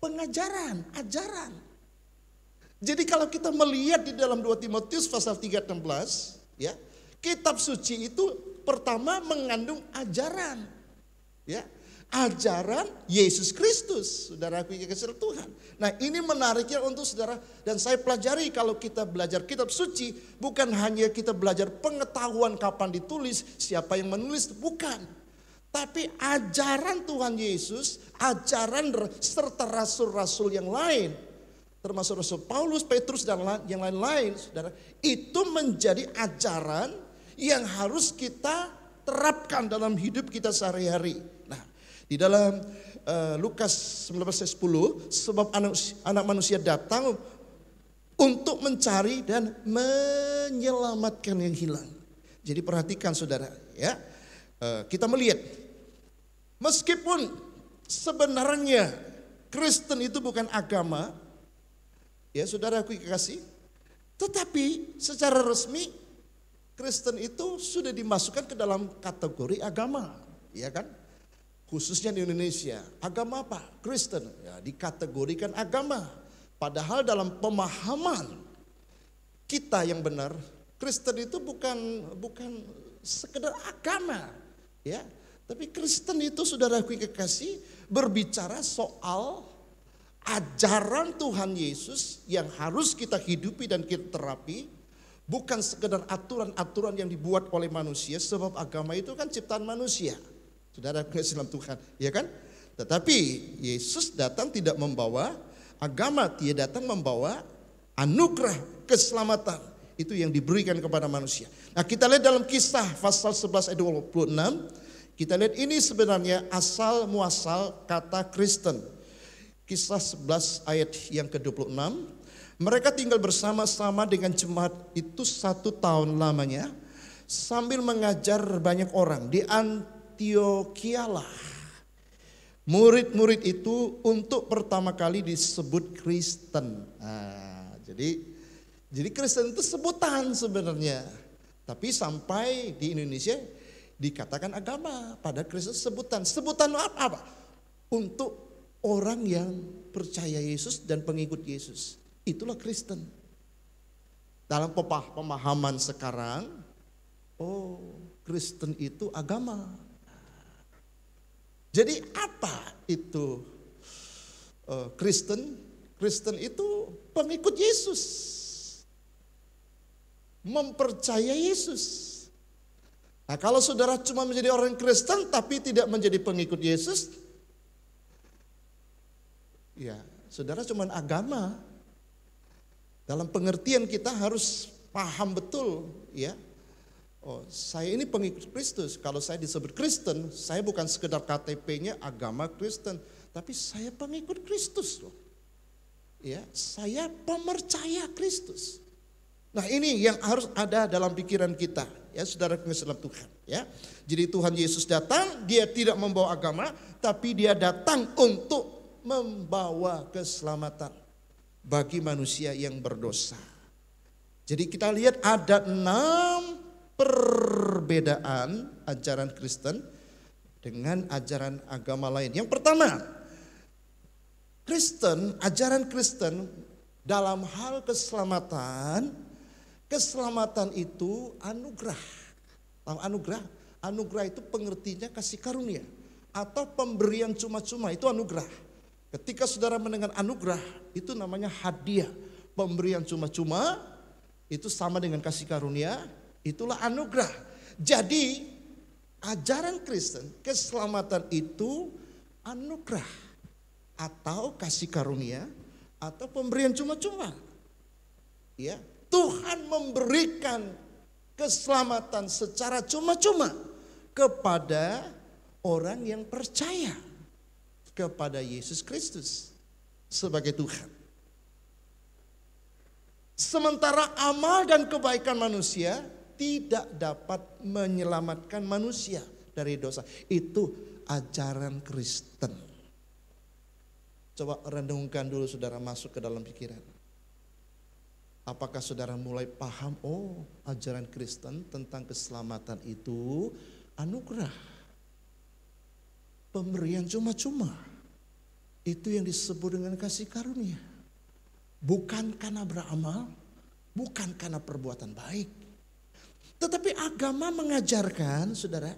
pengajaran, ajaran. Jadi kalau kita melihat di dalam 2 Timotius pasal 3:16, ya, kitab suci itu pertama mengandung ajaran, ya, ajaran Yesus Kristus, saudaraku yang kasih Tuhan. Nah ini menariknya untuk saudara dan saya pelajari kalau kita belajar kitab suci, bukan hanya kita belajar pengetahuan kapan ditulis, siapa yang menulis, bukan. Tapi ajaran Tuhan Yesus, ajaran serta rasul-rasul yang lain, termasuk Rasul Paulus, Petrus dan yang lain-lain, saudara, itu menjadi ajaran yang harus kita terapkan dalam hidup kita sehari-hari. Nah, di dalam Lukas 19:10, sebab anak manusia datang untuk mencari dan menyelamatkan yang hilang. Jadi perhatikan saudara, ya, kita melihat. Meskipun sebenarnya Kristen itu bukan agama, ya saudaraku kekasih, tetapi secara resmi Kristen itu sudah dimasukkan ke dalam kategori agama, ya kan? Khususnya di Indonesia, agama apa? Kristen, ya dikategorikan agama. Padahal dalam pemahaman kita yang benar, Kristen itu bukan sekedar agama, ya. Tapi Kristen itu saudaraku yang kekasih berbicara soal ajaran Tuhan Yesus yang harus kita hidupi dan kita terapi. Bukan sekedar aturan-aturan yang dibuat oleh manusia, sebab agama itu kan ciptaan manusia. Saudaraku yang kasih dalam Tuhan, ya kan? Tetapi Yesus datang tidak membawa agama, dia datang membawa anugerah keselamatan. Itu yang diberikan kepada manusia. Nah kita lihat dalam Kisah pasal 11 ayat 26. Kita lihat ini sebenarnya asal muasal kata Kristen. Kisah 11 ayat yang ke-26. Mereka tinggal bersama-sama dengan jemaat itu 1 tahun lamanya. Sambil mengajar banyak orang di Antiochialah. Murid-murid itu untuk pertama kali disebut Kristen. Nah, jadi Kristen itu sebutan sebenarnya. Tapi sampai di Indonesia dikatakan agama. Pada Kristen sebutan apa? Untuk orang yang percaya Yesus dan pengikut Yesus. Itulah Kristen. Dalam pemahaman sekarang, Kristen itu agama. Jadi apa itu Kristen? Kristen itu pengikut Yesus. Mempercaya Yesus. Nah, kalau saudara cuma menjadi orang Kristen tapi tidak menjadi pengikut Yesus, ya saudara cuma agama. Dalam pengertian kita harus paham betul, ya. Saya ini pengikut Kristus. Kalau saya disebut Kristen, saya bukan sekedar KTP-nya agama Kristen, tapi saya pengikut Kristus loh. Ya, saya pemercaya Kristus. Nah, ini yang harus ada dalam pikiran kita, ya saudara kekasih dalam Tuhan, ya. Jadi Tuhan Yesus datang, dia tidak membawa agama, tapi dia datang untuk membawa keselamatan bagi manusia yang berdosa. Jadi kita lihat ada 6 perbedaan ajaran Kristen dengan ajaran agama lain. Yang pertama, ajaran Kristen dalam hal keselamatan itu anugerah. Tahu anugerah? Anugerah itu pengertiannya kasih karunia atau pemberian cuma-cuma, itu anugerah. Ketika saudara mendengar anugerah, itu namanya hadiah. Pemberian cuma-cuma itu sama dengan kasih karunia, itulah anugerah. Jadi ajaran Kristen, keselamatan itu anugerah atau kasih karunia atau pemberian cuma-cuma. Ya, Tuhan memberikan keselamatan secara cuma-cuma kepada orang yang percaya kepada Yesus Kristus sebagai Tuhan. Sementara amal dan kebaikan manusia tidak dapat menyelamatkan manusia dari dosa. Itu ajaran Kristen. Coba renungkan dulu saudara, masuk ke dalam pikiran. Apakah saudara mulai paham, ajaran Kristen tentang keselamatan itu anugerah. Pemberian cuma-cuma. Itu yang disebut dengan kasih karunia. Bukan karena beramal, bukan karena perbuatan baik. Tetapi agama mengajarkan, saudara,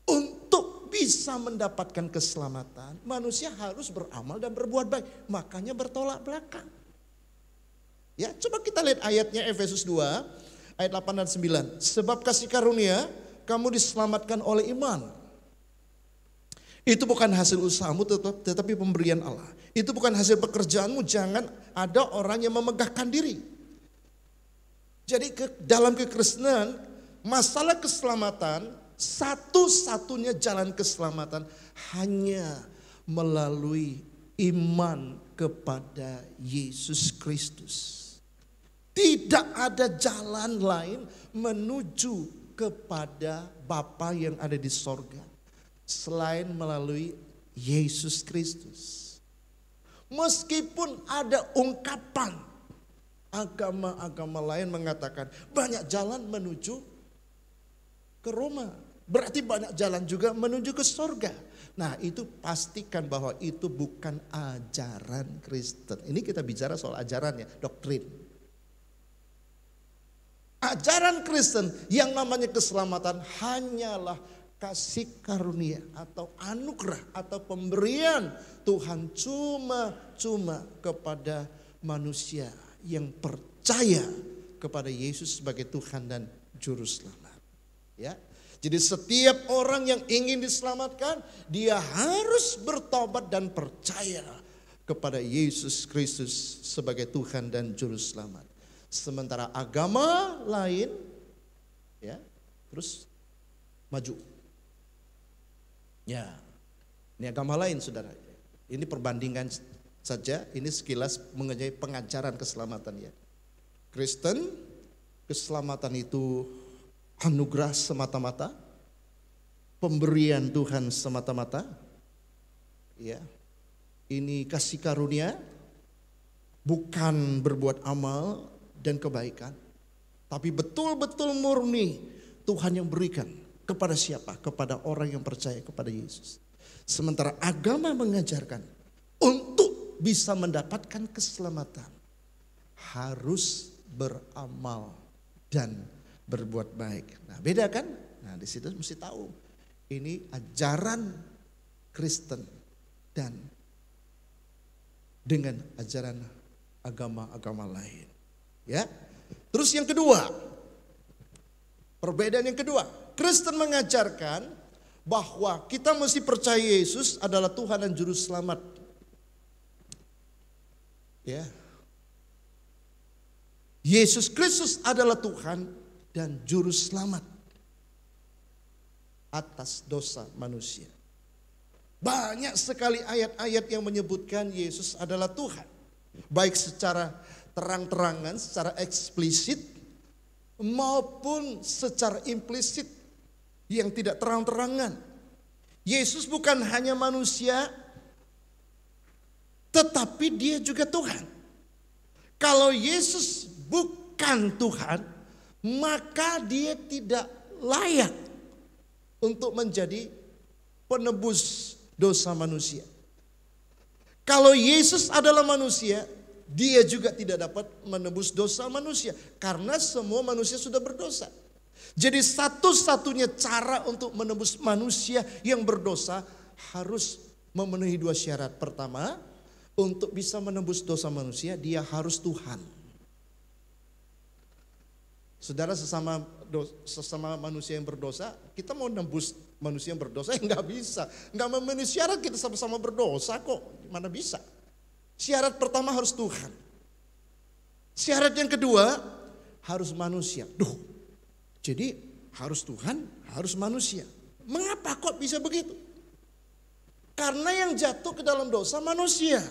untuk bisa mendapatkan keselamatan, manusia harus beramal dan berbuat baik. Makanya bertolak belakang. Ya, coba kita lihat ayatnya Efesus 2, ayat 8 dan 9. Sebab kasih karunia, kamu diselamatkan oleh iman. Itu bukan hasil usahamu tetapi pemberian Allah. Itu bukan hasil pekerjaanmu, jangan ada orang yang memegahkan diri. Jadi dalam kekristenan, masalah keselamatan, satu-satunya jalan keselamatan hanya melalui iman kepada Yesus Kristus. Tidak ada jalan lain menuju kepada Bapa yang ada di sorga selain melalui Yesus Kristus. Meskipun ada ungkapan agama-agama lain mengatakan banyak jalan menuju ke Roma, berarti banyak jalan juga menuju ke sorga. Nah, itu pastikan bahwa itu bukan ajaran Kristen. Ini kita bicara soal ajarannya, doktrin. Ajaran Kristen yang namanya keselamatan hanyalah kasih karunia atau anugerah atau pemberian Tuhan cuma-cuma kepada manusia yang percaya kepada Yesus sebagai Tuhan dan Juru Selamat. Ya, jadi setiap orang yang ingin diselamatkan, dia harus bertobat dan percaya kepada Yesus Kristus sebagai Tuhan dan Juru Selamat. Sementara agama lain, ya, terus maju. Ya, ini agama lain saudara. Ini perbandingan saja, ini sekilas mengenai pengajaran keselamatan ya. Kristen, keselamatan itu anugerah semata-mata, pemberian Tuhan semata-mata. Ya, ini kasih karunia, bukan berbuat amal dan kebaikan, tapi betul-betul murni Tuhan yang berikan Kepada siapa? Kepada orang yang percaya kepada Yesus. Sementara agama mengajarkan untuk bisa mendapatkan keselamatan harus beramal dan berbuat baik. Nah, beda kan? Nah, di situ mesti tahu ini ajaran Kristen dan dengan ajaran agama-agama lain. Ya. Terus yang kedua, perbedaan yang kedua, Kristen mengajarkan bahwa kita mesti percaya Yesus adalah Tuhan dan Juru Selamat. Ya. Yesus Kristus adalah Tuhan dan Juru Selamat atas dosa manusia. Banyak sekali ayat-ayat yang menyebutkan Yesus adalah Tuhan. Baik secara terang-terangan, secara eksplisit, maupun secara implisit yang tidak terang-terangan. Yesus bukan hanya manusia, tetapi dia juga Tuhan. Kalau Yesus bukan Tuhan, maka dia tidak layak untuk menjadi penebus dosa manusia. Kalau Yesus adalah manusia, dia juga tidak dapat menebus dosa manusia. Karena semua manusia sudah berdosa. Jadi satu-satunya cara untuk menebus manusia yang berdosa harus memenuhi dua syarat. Pertama, untuk bisa menebus dosa manusia, dia harus Tuhan. Saudara, sesama manusia yang berdosa, kita mau nembus manusia yang berdosa ya nggak bisa. Nggak memenuhi syarat, kita sama-sama berdosa kok. Mana bisa? Syarat pertama harus Tuhan. Syarat yang kedua harus manusia. Jadi harus Tuhan, harus manusia. Mengapa kok bisa begitu? Karena yang jatuh ke dalam dosa manusia.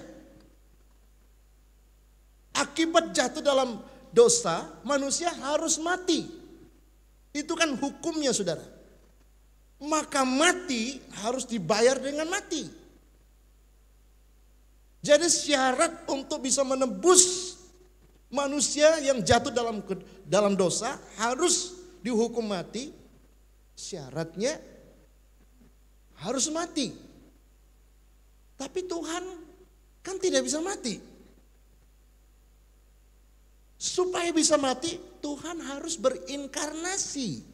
Akibat jatuh dalam dosa, manusia harus mati. Itu kan hukumnya, saudara. Maka mati harus dibayar dengan mati. Jadi syarat untuk bisa menebus manusia yang jatuh dalam dosa harus dihukum mati. Syaratnya harus mati. Tapi Tuhan kan tidak bisa mati. Supaya bisa mati, Tuhan harus berinkarnasi,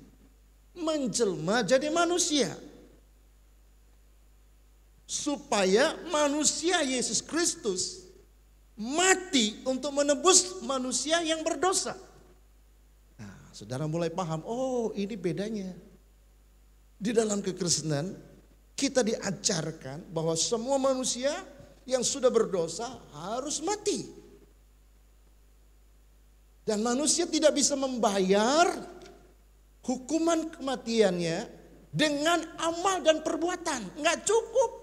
menjelma jadi manusia. Supaya manusia Yesus Kristus mati untuk menebus manusia yang berdosa. Nah, saudara mulai paham, oh ini bedanya. Di dalam kekristenan kita diajarkan bahwa semua manusia yang sudah berdosa harus mati. Dan manusia tidak bisa membayar hukuman kematiannya dengan amal dan perbuatan. Enggak cukup.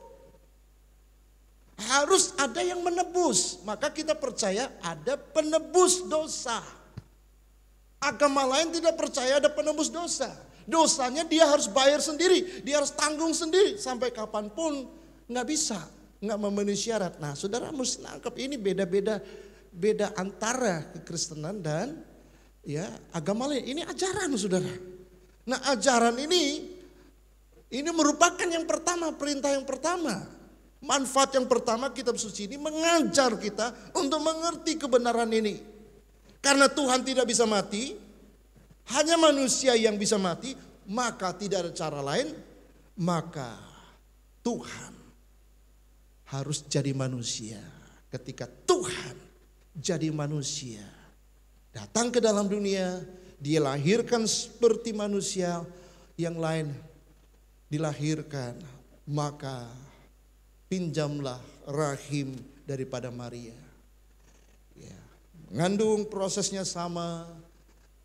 Harus ada yang menebus. Maka kita percaya ada penebus dosa. Agama lain tidak percaya ada penebus dosa. Dosanya dia harus bayar sendiri. Dia harus tanggung sendiri. Sampai kapanpun enggak bisa. Enggak memenuhi syarat. Nah, saudara mesti nangkep ini beda antara kekristenan dan agama lain. Ini ajaran, saudara. Nah, ajaran ini merupakan yang pertama, perintah yang pertama. Manfaat yang pertama kitab suci ini mengajar kita untuk mengerti kebenaran ini. Karena Tuhan tidak bisa mati, hanya manusia yang bisa mati, maka tidak ada cara lain, maka Tuhan harus jadi manusia. Ketika Tuhan jadi manusia, datang ke dalam dunia, dia lahirkan seperti manusia yang lain dilahirkan, maka pinjamlah rahim daripada Maria. Ya, mengandung prosesnya sama,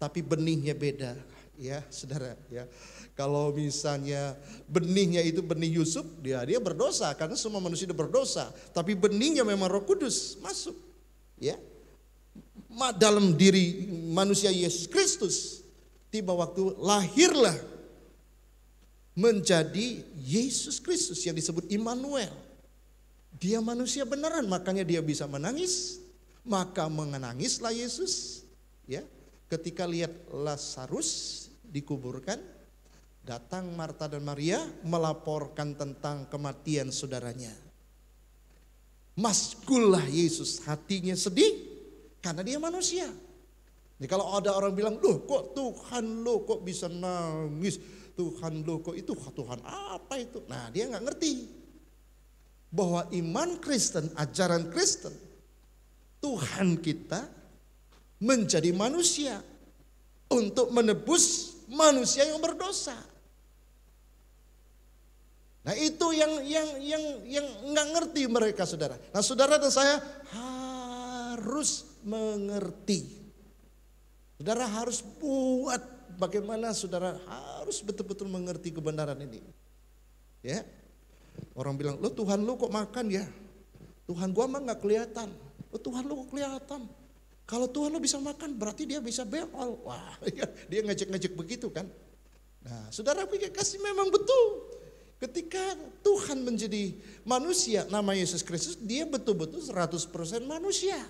tapi benihnya beda, ya saudara. Ya, kalau misalnya benihnya itu benih Yusuf, dia berdosa karena semua manusia berdosa. Tapi benihnya memang Roh Kudus masuk, ya. Dalam diri manusia Yesus Kristus, tiba waktu lahirlah menjadi Yesus Kristus yang disebut Immanuel. Dia manusia beneran, makanya dia bisa menangis. Maka menangislah Yesus, ya, ketika lihat Lazarus dikuburkan Datang Marta dan Maria melaporkan tentang kematian saudaranya. Maskullah Yesus, hatinya sedih karena dia manusia. Jadi kalau ada orang bilang, loh kok Tuhan lo kok bisa nangis, Tuhan lo kok itu Tuhan apa itu? Nah dia nggak ngerti bahwa iman Kristen, ajaran Kristen, Tuhan kita menjadi manusia untuk menebus manusia yang berdosa. Nah itu yang nggak ngerti mereka saudara. Nah saudara dan saya harus mengerti. Saudara harus buat bagaimana saudara harus betul-betul mengerti kebenaran ini. Ya, orang bilang, lo Tuhan lo kok makan ya? Tuhan gua mah nggak kelihatan. Oh Tuhan lo kok kelihatan? Kalau Tuhan lo bisa makan berarti dia bisa beol. Wah, dia ngejek-ngejek begitu kan? Nah, saudara pikir kasih memang betul. Ketika Tuhan menjadi manusia, nama Yesus Kristus, dia betul-betul 100% manusia.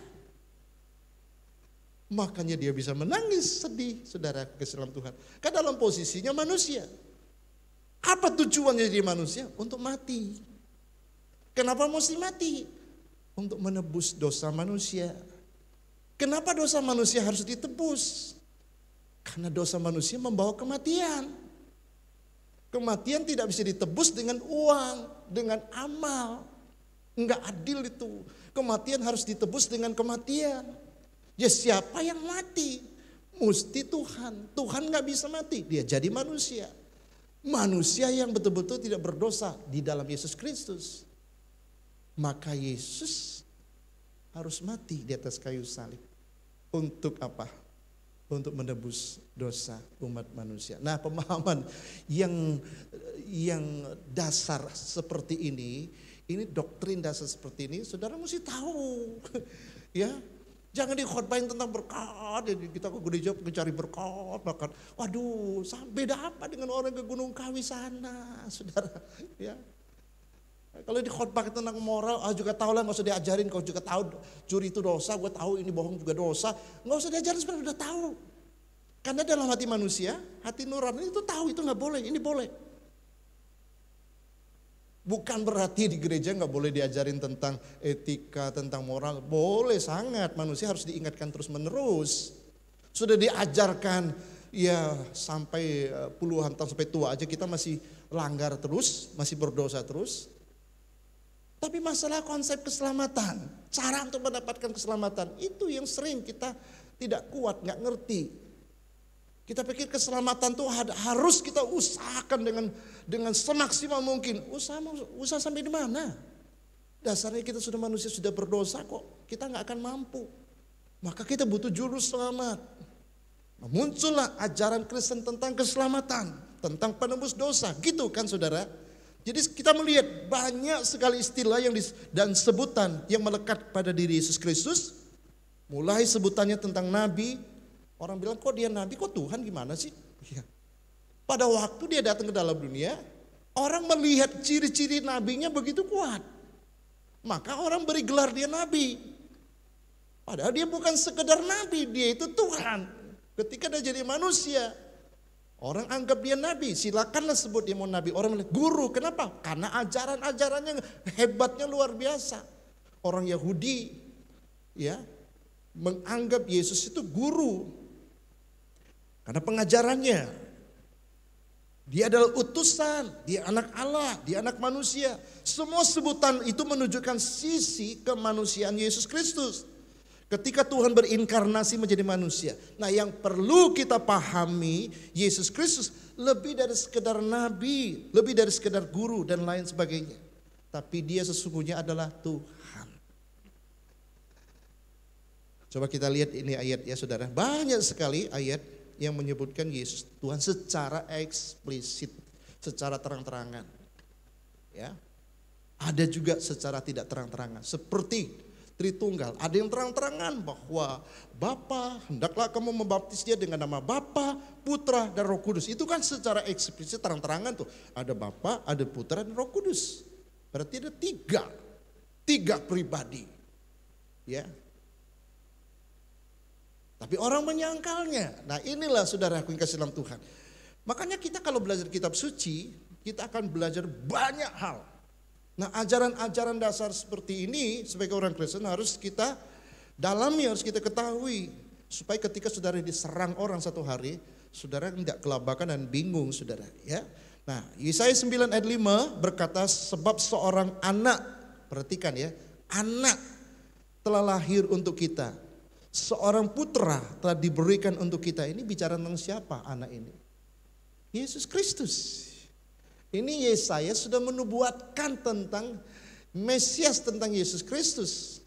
Makanya dia bisa menangis sedih, saudara ke dalam Tuhan. Kan dalam posisinya manusia. Apa tujuannya jadi manusia? Untuk mati. Kenapa mesti mati? Untuk menebus dosa manusia. Kenapa dosa manusia harus ditebus? Karena dosa manusia membawa kematian. Kematian tidak bisa ditebus dengan uang, dengan amal. Enggak adil itu. Kematian harus ditebus dengan kematian. Ya siapa yang mati? Mesti Tuhan. Tuhan gak bisa mati, dia jadi manusia. Manusia yang betul-betul tidak berdosa di dalam Yesus Kristus. Maka Yesus harus mati di atas kayu salib. Untuk apa? Untuk menebus dosa umat manusia. Nah pemahaman yang dasar seperti ini doktrin dasar seperti ini, saudara mesti tahu. Ya. Jangan dikhotbahin tentang berkat, jadi kita ke gereja mencari berkat, bahkan, waduh, beda apa dengan orang ke Gunung Kawi sana, saudara, ya. Kalau dikhotbahkan tentang moral, juga tahu lah, nggak usah diajarin, kau juga tahu curi itu dosa, gue tahu ini bohong juga dosa, nggak usah diajarin, sebenarnya udah tahu. Karena dalam hati manusia, hati nurani itu tahu itu nggak boleh, ini boleh. Bukan berarti di gereja nggak boleh diajarin tentang etika, tentang moral. Boleh sangat, manusia harus diingatkan terus menerus. Sudah diajarkan ya sampai puluhan tahun, sampai tua aja kita masih langgar terus, masih berdosa terus. Tapi masalah konsep keselamatan, cara untuk mendapatkan keselamatan, itu yang sering kita tidak kuat, nggak ngerti. Kita pikir keselamatan itu harus kita usahakan dengan semaksimal mungkin. Usaha sampai di mana? Dasarnya kita sudah manusia, sudah berdosa kok. Kita nggak akan mampu. Maka kita butuh juru selamat. Nah, muncullah ajaran Kristen tentang keselamatan, tentang penebus dosa, gitu kan saudara? Jadi kita melihat banyak sekali istilah dan sebutan yang melekat pada diri Yesus Kristus. Mulai sebutannya tentang nabi. Orang bilang kok dia nabi, kok Tuhan gimana sih? Ya. Pada waktu dia datang ke dalam dunia, orang melihat ciri-ciri nabinya begitu kuat. Maka orang beri gelar dia nabi. Padahal dia bukan sekedar nabi, dia itu Tuhan. Ketika dia jadi manusia, orang anggap dia nabi, silakanlah sebut dia mau nabi. Orang bilang guru, kenapa? Karena ajaran-ajarannya hebatnya luar biasa. Orang Yahudi ya menganggap Yesus itu guru. Karena pengajarannya, dia adalah utusan, dia anak Allah, dia anak manusia. Semua sebutan itu menunjukkan sisi kemanusiaan Yesus Kristus. Ketika Tuhan berinkarnasi menjadi manusia. Nah yang perlu kita pahami, Yesus Kristus lebih dari sekedar nabi, lebih dari sekedar guru dan lain sebagainya. Tapi dia sesungguhnya adalah Tuhan. Coba kita lihat ini ayat ya saudara. Banyak sekali ayat yang menyebutkan Yesus Tuhan secara eksplisit, secara terang-terangan. Ya. Ada juga secara tidak terang-terangan. Seperti Tritunggal, ada yang terang-terangan bahwa Bapa hendaklah kamu membaptis dia dengan nama Bapa, Putra dan Roh Kudus. Itu kan secara eksplisit terang-terangan tuh. Ada Bapa, ada Putra dan Roh Kudus. Berarti ada tiga pribadi. Ya. Tapi orang menyangkalnya. Nah inilah saudara aku yang kasih dalam Tuhan. Makanya kita kalau belajar kitab suci, kita akan belajar banyak hal. Nah, ajaran-ajaran dasar seperti ini sebagai orang Kristen harus kita dalami, harus kita ketahui. Supaya ketika saudara diserang orang satu hari, saudara tidak kelabakan dan bingung, saudara. Ya. Nah, Yesaya 9 ayat 5 berkata, sebab seorang anak, perhatikan ya, anak telah lahir untuk kita. Seorang putra telah diberikan untuk kita. Ini bicara tentang siapa anak ini? Yesus Kristus. Ini Yesaya sudah menubuatkan tentang Mesias, tentang Yesus Kristus.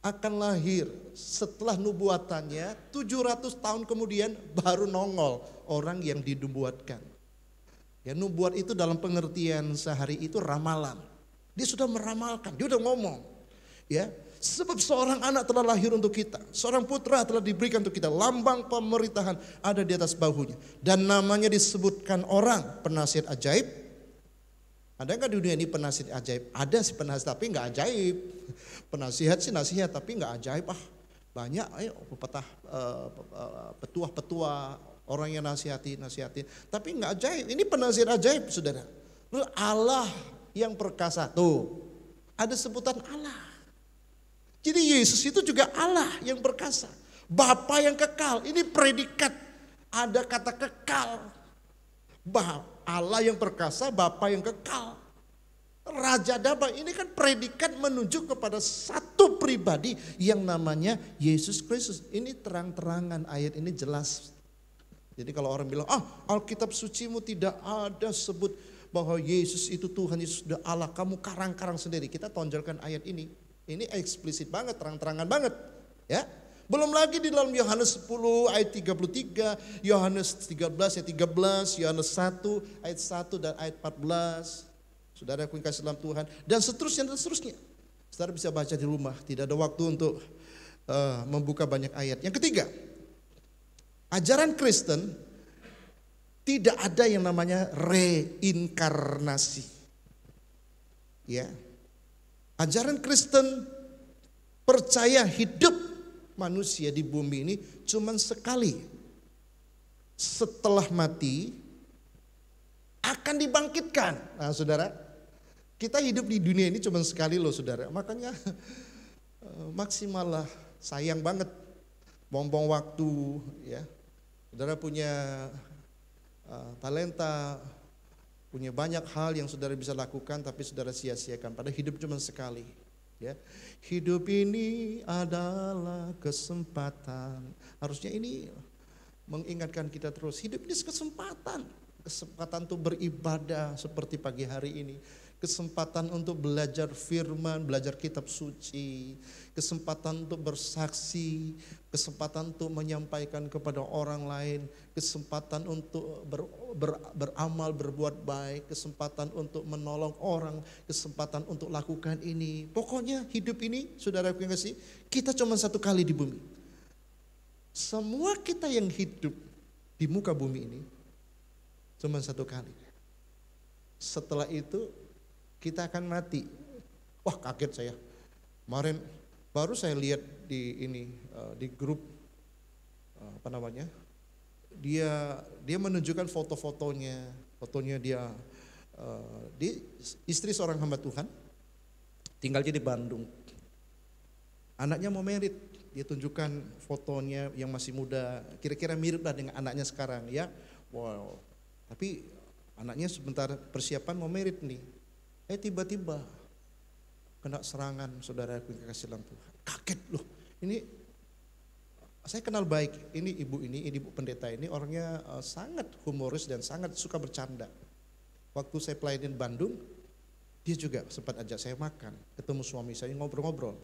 Akan lahir setelah nubuatannya 700 tahun kemudian baru nongol orang yang dinubuatkan. Ya, nubuat itu dalam pengertian sehari itu ramalan. Dia sudah meramalkan, dia sudah ngomong. Ya, sebab seorang anak telah lahir untuk kita, seorang putra telah diberikan untuk kita, lambang pemerintahan ada di atas bahunya, dan namanya disebutkan orang penasihat ajaib. Ada nggak di dunia ini penasihat ajaib? Ada sih penasihat tapi nggak ajaib. Penasihat sih nasihat tapi nggak ajaib. Banyak ayo petua-petua orang yang nasihati, tapi nggak ajaib. Ini penasihat ajaib, saudara. Lalu Allah yang perkasa, tuh ada sebutan Allah. Jadi Yesus itu juga Allah yang perkasa, Bapa yang kekal. Ini predikat, ada kata kekal. Allah yang perkasa, Bapa yang kekal. Raja Damai, ini kan predikat menunjuk kepada satu pribadi yang namanya Yesus Kristus. Ini terang-terangan, ayat ini jelas. Jadi kalau orang bilang, Alkitab sucimu tidak ada sebut bahwa Yesus itu Tuhan, Yesus sudah Allah, kamu karang-karang sendiri. Kita tonjolkan ayat ini. Ini eksplisit banget, terang-terangan banget. Ya, belum lagi di dalam Yohanes 10 ayat 33, Yohanes 13 ayat 13, Yohanes 1 ayat 1 dan ayat 14. Saudara aku yang kasih dalam Tuhan, dan seterusnya dan seterusnya. Saudara bisa baca di rumah, tidak ada waktu untuk membuka banyak ayat. Yang ketiga, ajaran Kristen tidak ada yang namanya reinkarnasi. Ya. Ajaran Kristen percaya hidup manusia di bumi ini cuma sekali. Setelah mati akan dibangkitkan. Nah, saudara, kita hidup di dunia ini cuma sekali loh, saudara. Makanya maksimal lah, sayang banget, buang-buang waktu, ya. Saudara punya talenta, punya banyak hal yang saudara bisa lakukan, tapi saudara sia-siakan. Padahal hidup cuma sekali. Ya, hidup ini adalah kesempatan. Harusnya ini mengingatkan kita terus. Hidup ini kesempatan. Kesempatan untuk beribadah seperti pagi hari ini. Kesempatan untuk belajar firman, belajar kitab suci. Kesempatan untuk bersaksi. Kesempatan untuk menyampaikan kepada orang lain. Kesempatan untuk beramal, berbuat baik. Kesempatan untuk menolong orang. Kesempatan untuk lakukan ini. Pokoknya hidup ini, saudaraku yang kasih, kita cuma satu kali di bumi. Semua kita yang hidup di muka bumi ini cuma satu kali. Setelah itu kita akan mati. Wah, kaget saya. Kemarin baru saya lihat di ini di grup apa namanya? Dia menunjukkan fotonya dia istri seorang hamba Tuhan, tinggalnya di Bandung. Anaknya mau merit, dia tunjukkan fotonya yang masih muda, kira-kira mirip lah dengan anaknya sekarang ya. Wow. Tapi anaknya sebentar persiapan mau merit nih. Tiba-tiba kena serangan, saudaraku yang kasih dalam Tuhan. Kaget loh. Ini saya kenal baik. Ini ibu pendeta ini orangnya sangat humoris dan sangat suka bercanda. Waktu saya pelayanin Bandung, dia juga sempat ajak saya makan, ketemu suami saya ngobrol-ngobrol.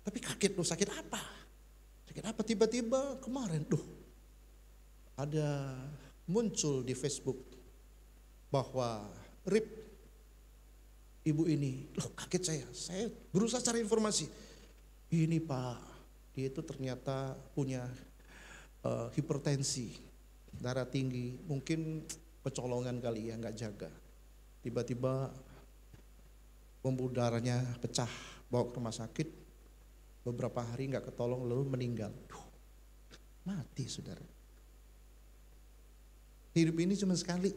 Tapi kaget loh, sakit apa? Sakit apa? Tiba-tiba kemarin, ada muncul di Facebook bahwa RIP ibu ini. Loh, kaget saya berusaha cari informasi. Ini Pak, dia itu ternyata punya hipertensi, darah tinggi, mungkin kecolongan kali ya, nggak jaga. Tiba-tiba pembuluh darahnya pecah, bawa ke rumah sakit, beberapa hari nggak ketolong lalu meninggal. Mati, saudara. Hidup ini cuma sekali.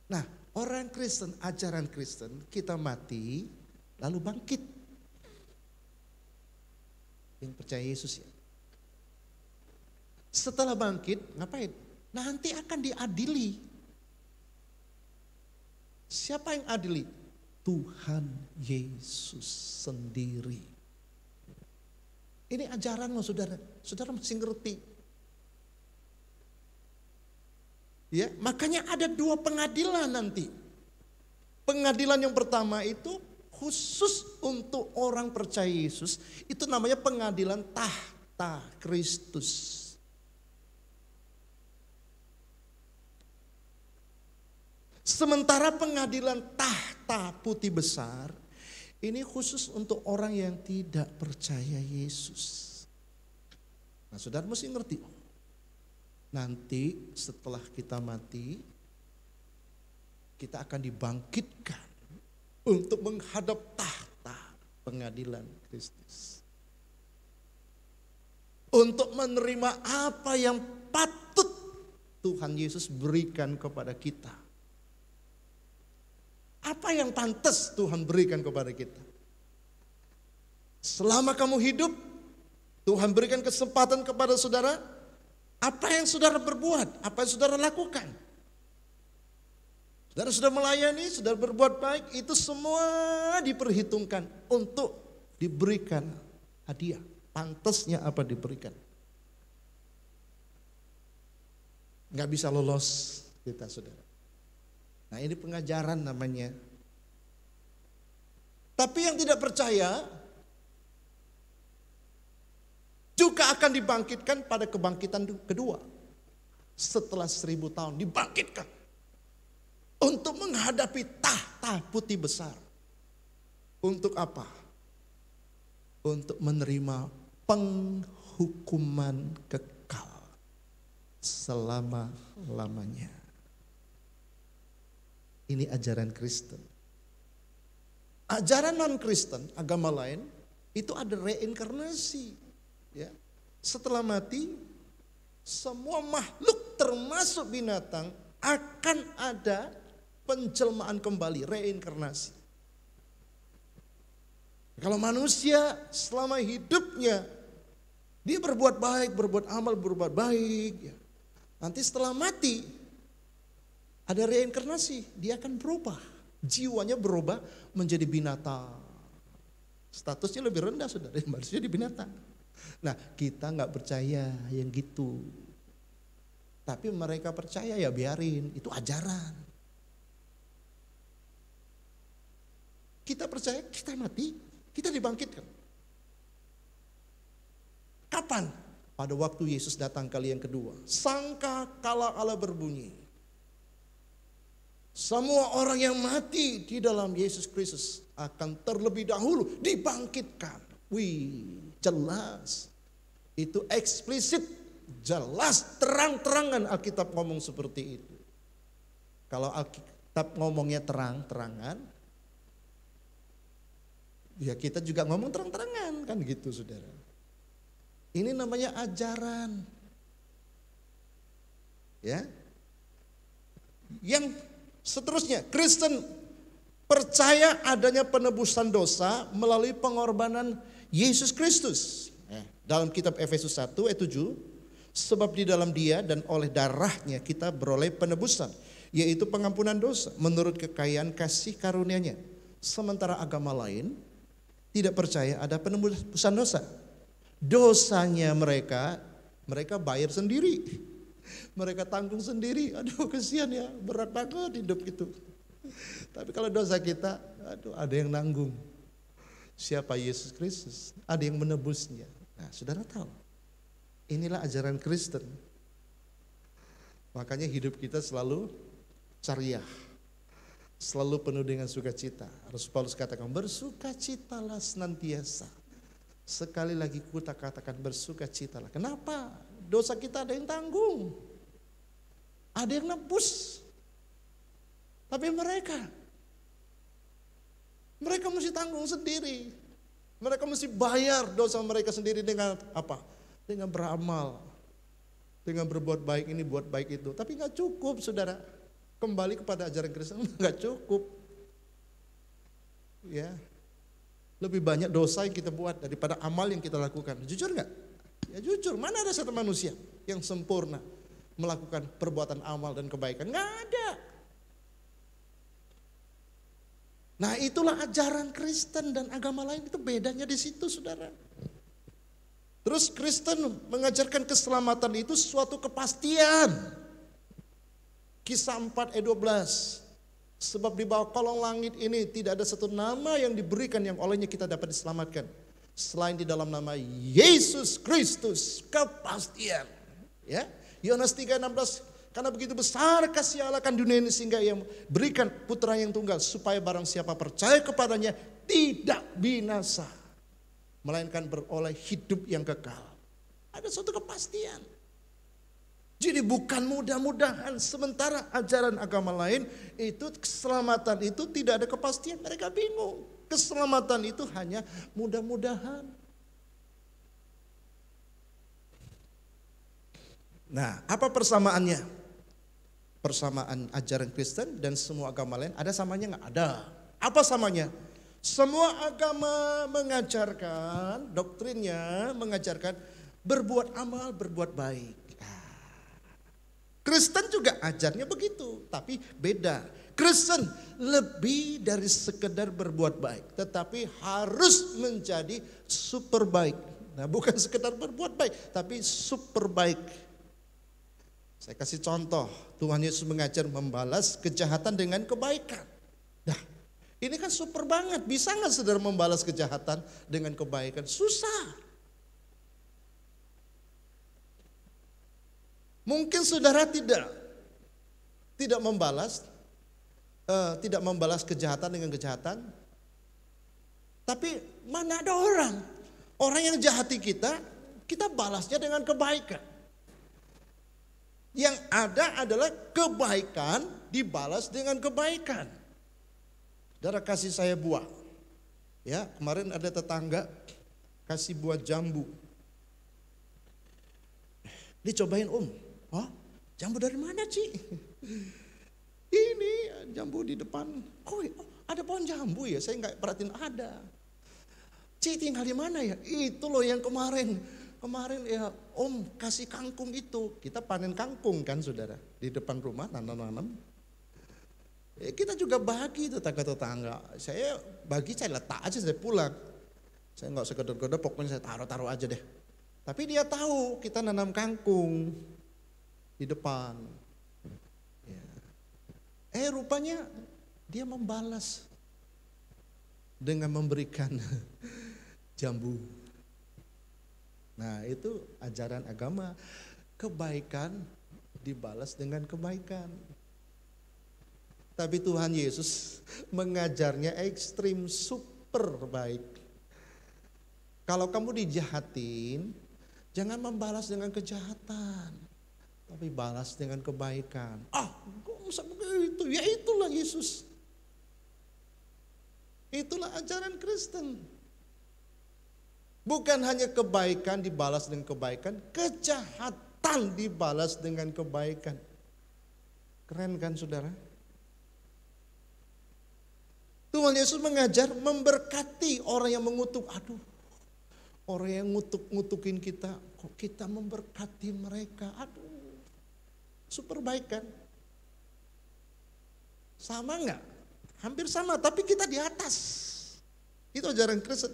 Nah, orang Kristen, ajaran Kristen, kita mati lalu bangkit. Yang percaya Yesus ya. Setelah bangkit, ngapain? Nanti akan diadili. Siapa yang adili? Tuhan Yesus sendiri. Ini ajaran loh saudara. Saudara mesti ngerti. Ya, makanya ada 2 pengadilan nanti. Pengadilan yang pertama itu khusus untuk orang percaya Yesus. Itu namanya pengadilan tahta Kristus. Sementara pengadilan tahta putih besar ini khusus untuk orang yang tidak percaya Yesus. Nah, saudara mesti ngerti. Nanti setelah kita mati, kita akan dibangkitkan untuk menghadap tahta pengadilan Kristus. Untuk menerima apa yang patut Tuhan Yesus berikan kepada kita. Apa yang pantas Tuhan berikan kepada kita. Selama kamu hidup, Tuhan berikan kesempatan kepada saudara. Apa yang saudara berbuat, apa yang saudara lakukan. Saudara sudah melayani, saudara berbuat baik, itu semua diperhitungkan untuk diberikan hadiah. Pantasnya apa diberikan. Gak bisa lolos kita saudara. Nah ini pengajaran namanya. Tapi yang tidak percaya juga akan dibangkitkan pada kebangkitan kedua. Setelah 1000 tahun dibangkitkan. Untuk menghadapi tahta putih besar. Untuk apa? Untuk menerima penghukuman kekal selama-lamanya. Ini ajaran Kristen. Ajaran non-Kristen, agama lain, itu ada reinkarnasi. Ya. Setelah mati, semua makhluk termasuk binatang akan ada penjelmaan kembali, reinkarnasi. Kalau manusia selama hidupnya, dia berbuat baik, berbuat amal, berbuat baik. Ya. Nanti setelah mati, ada reinkarnasi, dia akan berubah. Jiwanya berubah menjadi binatang. Statusnya lebih rendah saudara, manusia di binatang. Nah kita gak percaya yang gitu. Tapi mereka percaya ya biarin, itu ajaran. Kita percaya, kita mati, kita dibangkitkan. Kapan? Pada waktu Yesus datang kali yang kedua. Sangka kala Allah berbunyi. Semua orang yang mati di dalam Yesus Kristus akan terlebih dahulu dibangkitkan. Wih, jelas. Itu eksplisit, jelas, terang-terangan Alkitab ngomong seperti itu. Kalau Alkitab ngomongnya terang-terangan, ya kita juga ngomong terang-terangan kan gitu saudara. Ini namanya ajaran. Ya. Yang seterusnya, Kristen percaya adanya penebusan dosa melalui pengorbanan Yesus Kristus. Dalam kitab Efesus 1 ayat 7, sebab di dalam Dia dan oleh darahnya kita beroleh penebusan, yaitu pengampunan dosa menurut kekayaan kasih karunia-Nya. Sementara agama lain tidak percaya ada penebusan dosa. Dosanya mereka bayar sendiri. Mereka tanggung sendiri. Aduh kesian ya, berat banget hidup itu. Tapi kalau dosa kita, aduh ada yang nanggung. Siapa? Yesus Kristus. Ada yang menebusnya. Nah saudara tahu, inilah ajaran Kristen. Makanya hidup kita selalu ceria. Selalu penuh dengan sukacita. Rasul Paulus katakan, bersukacitalah senantiasa. Sekali lagi kita katakan bersukacitalah. Kenapa? Dosa kita ada yang tanggung. Ada yang nebus. Tapi mereka mesti tanggung sendiri. Mereka mesti bayar dosa mereka sendiri dengan apa? Dengan beramal. Dengan berbuat baik ini, buat baik itu. Tapi gak cukup saudara. Kembali kepada ajaran Kristen gak cukup. Ya, lebih banyak dosa yang kita buat daripada amal yang kita lakukan. Jujur gak? Ya jujur, mana ada satu manusia yang sempurna melakukan perbuatan amal dan kebaikan? Gak ada. Nah itulah ajaran Kristen dan agama lain, itu bedanya di situ saudara. Terus Kristen mengajarkan keselamatan itu suatu kepastian. Kisah 4 ayat 12. Sebab di bawah kolong langit ini tidak ada satu nama yang diberikan yang olehnya kita dapat diselamatkan. Selain di dalam nama Yesus Kristus, kepastian. Ya, Yohanes 3:16. Karena begitu besar kasih Allah akan dunia ini sehingga ia berikan putra yang tunggal. Supaya barang siapa percaya kepadanya tidak binasa. Melainkan beroleh hidup yang kekal. Ada suatu kepastian. Jadi bukan mudah-mudahan. Sementara ajaran agama lain itu keselamatan itu tidak ada kepastian. Mereka bingung. Keselamatan itu hanya mudah-mudahan. Nah, apa persamaannya? Persamaan ajaran Kristen dan semua agama lain ada samanya nggak? Ada. Apa samanya? Semua agama mengajarkan, doktrinnya mengajarkan berbuat amal, berbuat baik. Kristen juga ajarnya begitu, tapi beda. Kristen lebih dari sekedar berbuat baik, tetapi harus menjadi super baik. Nah, bukan sekedar berbuat baik, tapi super baik. Saya kasih contoh, Tuhan Yesus mengajar membalas kejahatan dengan kebaikan. Nah, ini kan super banget, bisa gak saudara membalas kejahatan dengan kebaikan? Susah. Mungkin saudara tidak membalas kejahatan dengan kejahatan. Tapi mana ada orang yang jahati kita balasnya dengan kebaikan. Yang ada adalah kebaikan dibalas dengan kebaikan. Saudara kasih saya buah. Ya, kemarin ada tetangga kasih buah jambu. Dicobain Hah? Jambu dari mana Ci? Ini jambu di depan. Oh ada pohon jambu ya, saya nggak perhatiin ada. Ci tinggal di mana ya? Itu loh yang kemarin ya kasih kangkung itu. Kita panen kangkung kan saudara. Di depan rumah nanam-nanam. Kita juga bagi tetangga-tetangga. Saya bagi, saya letak aja, saya pulang. Saya nggak sekedar-kedar, pokoknya saya taruh aja deh. Tapi dia tahu kita nanam kangkung di depan. Ya. Rupanya dia membalas dengan memberikan jambu. Nah itu ajaran agama. Kebaikan dibalas dengan kebaikan. Tapi Tuhan Yesus mengajarnya ekstrim, super baik. Kalau kamu dijahatin, jangan membalas dengan kejahatan, tapi balas dengan kebaikan. Kok bisa begitu? Ya itulah Yesus. Itulah ajaran Kristen. Bukan hanya kebaikan dibalas dengan kebaikan, kejahatan dibalas dengan kebaikan. Keren kan saudara? Tuhan Yesus mengajar memberkati orang yang mengutuk. Orang yang ngutukin kita, kok kita memberkati mereka. Super baik kan? Sama enggak? Hampir sama, tapi kita di atas. Itu ajaran Kristen.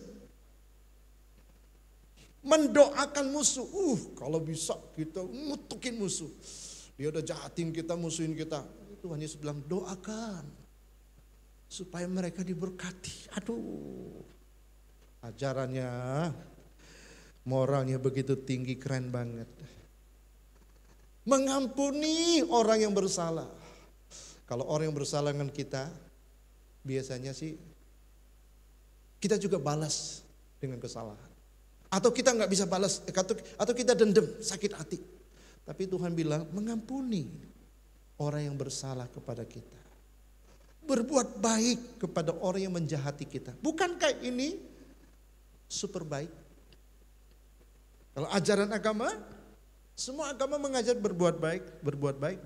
Mendoakan musuh. Kalau bisa kita ngutukin musuh. Dia udah jahatin kita, musuhin kita. Tuhan Yesus bilang doakan. Supaya mereka diberkati. Ajarannya, moralnya begitu tinggi, keren banget. Mengampuni orang yang bersalah. Kalau orang yang bersalah dengan kita, biasanya sih kita juga balas dengan kesalahan. Atau kita nggak bisa balas, atau kita dendam, sakit hati. Tapi Tuhan bilang mengampuni orang yang bersalah kepada kita. Berbuat baik kepada orang yang menjahati kita. Bukankah ini super baik? Kalau ajaran agama Semua agama mengajar berbuat baik,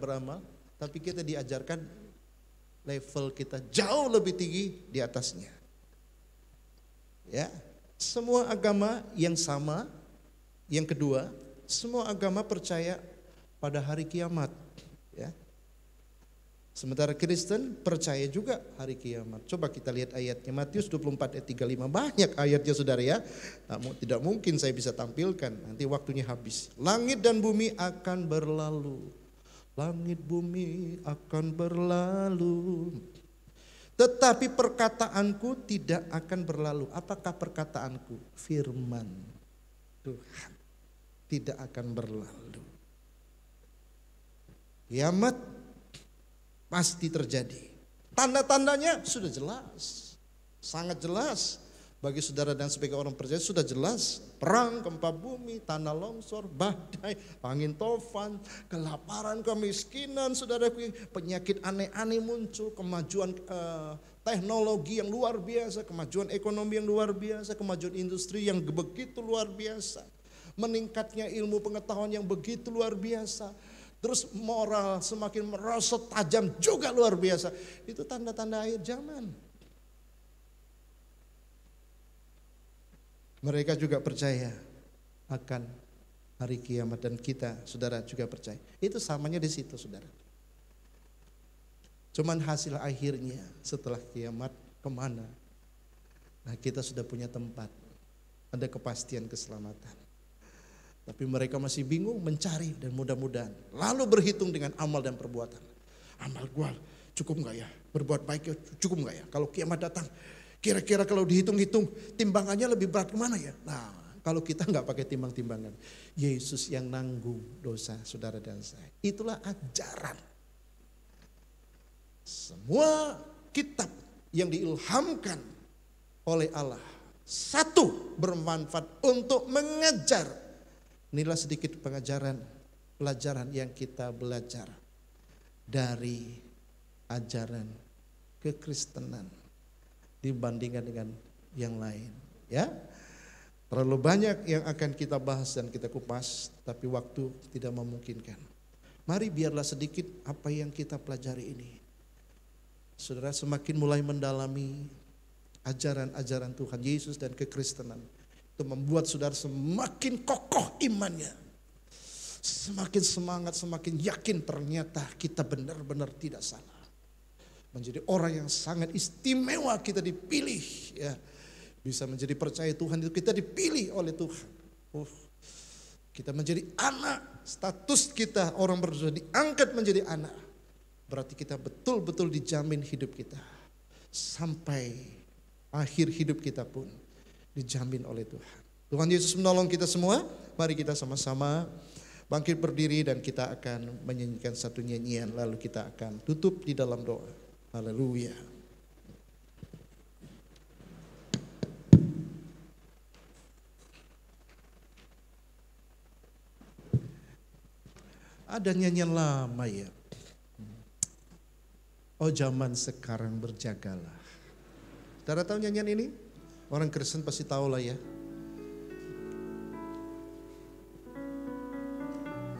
beramal, tapi kita diajarkan level kita jauh lebih tinggi di atasnya. Ya, semua agama yang sama. Yang kedua, semua agama percaya pada hari kiamat, ya. Sementara Kristen percaya juga hari kiamat. Coba kita lihat ayatnya, Matius 24 ayat 35. Banyak ayatnya saudara ya. Tidak mungkin saya bisa tampilkan, nanti waktunya habis. Langit dan bumi akan berlalu. Langit bumi akan berlalu. Tetapi perkataanku tidak akan berlalu. Apakah perkataanku? Firman Tuhan tidak akan berlalu. Kiamat pasti terjadi. Tanda-tandanya sudah jelas, sangat jelas. Bagi saudara dan sebagai orang percaya sudah jelas. Perang, gempa bumi, tanah longsor, badai, angin tofan, kelaparan, kemiskinan, saudara, penyakit aneh-aneh muncul, kemajuan teknologi yang luar biasa, kemajuan ekonomi yang luar biasa, kemajuan industri yang begitu luar biasa, meningkatnya ilmu pengetahuan yang begitu luar biasa. Terus moral semakin merosot tajam juga luar biasa. Itu tanda-tanda akhir zaman. Mereka juga percaya akan hari kiamat dan kita, saudara, juga percaya. Itu samanya di situ, saudara. Cuman hasil akhirnya setelah kiamat kemana? Nah, kita sudah punya tempat, ada kepastian keselamatan. Tapi mereka masih bingung mencari dan mudah-mudahan. Lalu berhitung dengan amal dan perbuatan. Amal gua cukup gak ya? Berbuat baik ya cukup gak ya? Kalau kiamat datang, kira-kira kalau dihitung-hitung timbangannya lebih berat kemana ya? Nah, kalau kita gak pakai timbang-timbangan. Yesus yang nanggung dosa saudara dan saya. Itulah ajaran. Semua kitab yang diilhamkan oleh Allah. Satu, bermanfaat untuk mengajar. Inilah sedikit pelajaran yang kita belajar dari ajaran kekristenan dibandingkan dengan yang lain. Ya, terlalu banyak yang akan kita bahas dan kita kupas, tapi waktu tidak memungkinkan. Mari biarlah sedikit apa yang kita pelajari ini. Saudara, semakin mulai mendalami ajaran-ajaran Tuhan Yesus dan kekristenan, itu membuat saudara semakin kokoh imannya. Semakin semangat, semakin yakin ternyata kita benar-benar tidak salah. Menjadi orang yang sangat istimewa, kita dipilih. Ya, bisa menjadi percaya Tuhan itu kita dipilih oleh Tuhan. Kita menjadi anak, status kita orang berdosa diangkat menjadi anak. Berarti kita betul-betul dijamin hidup kita. Sampai akhir hidup kita pun dijamin oleh Tuhan. Tuhan Yesus menolong kita semua. Mari kita sama-sama bangkit berdiri dan kita akan menyanyikan satu nyanyian. Lalu kita akan tutup di dalam doa. Haleluya. Ada nyanyian lama ya. Oh zaman sekarang berjagalah. Saudara tahu nyanyian ini? Orang Kristen pasti tahu lah ya.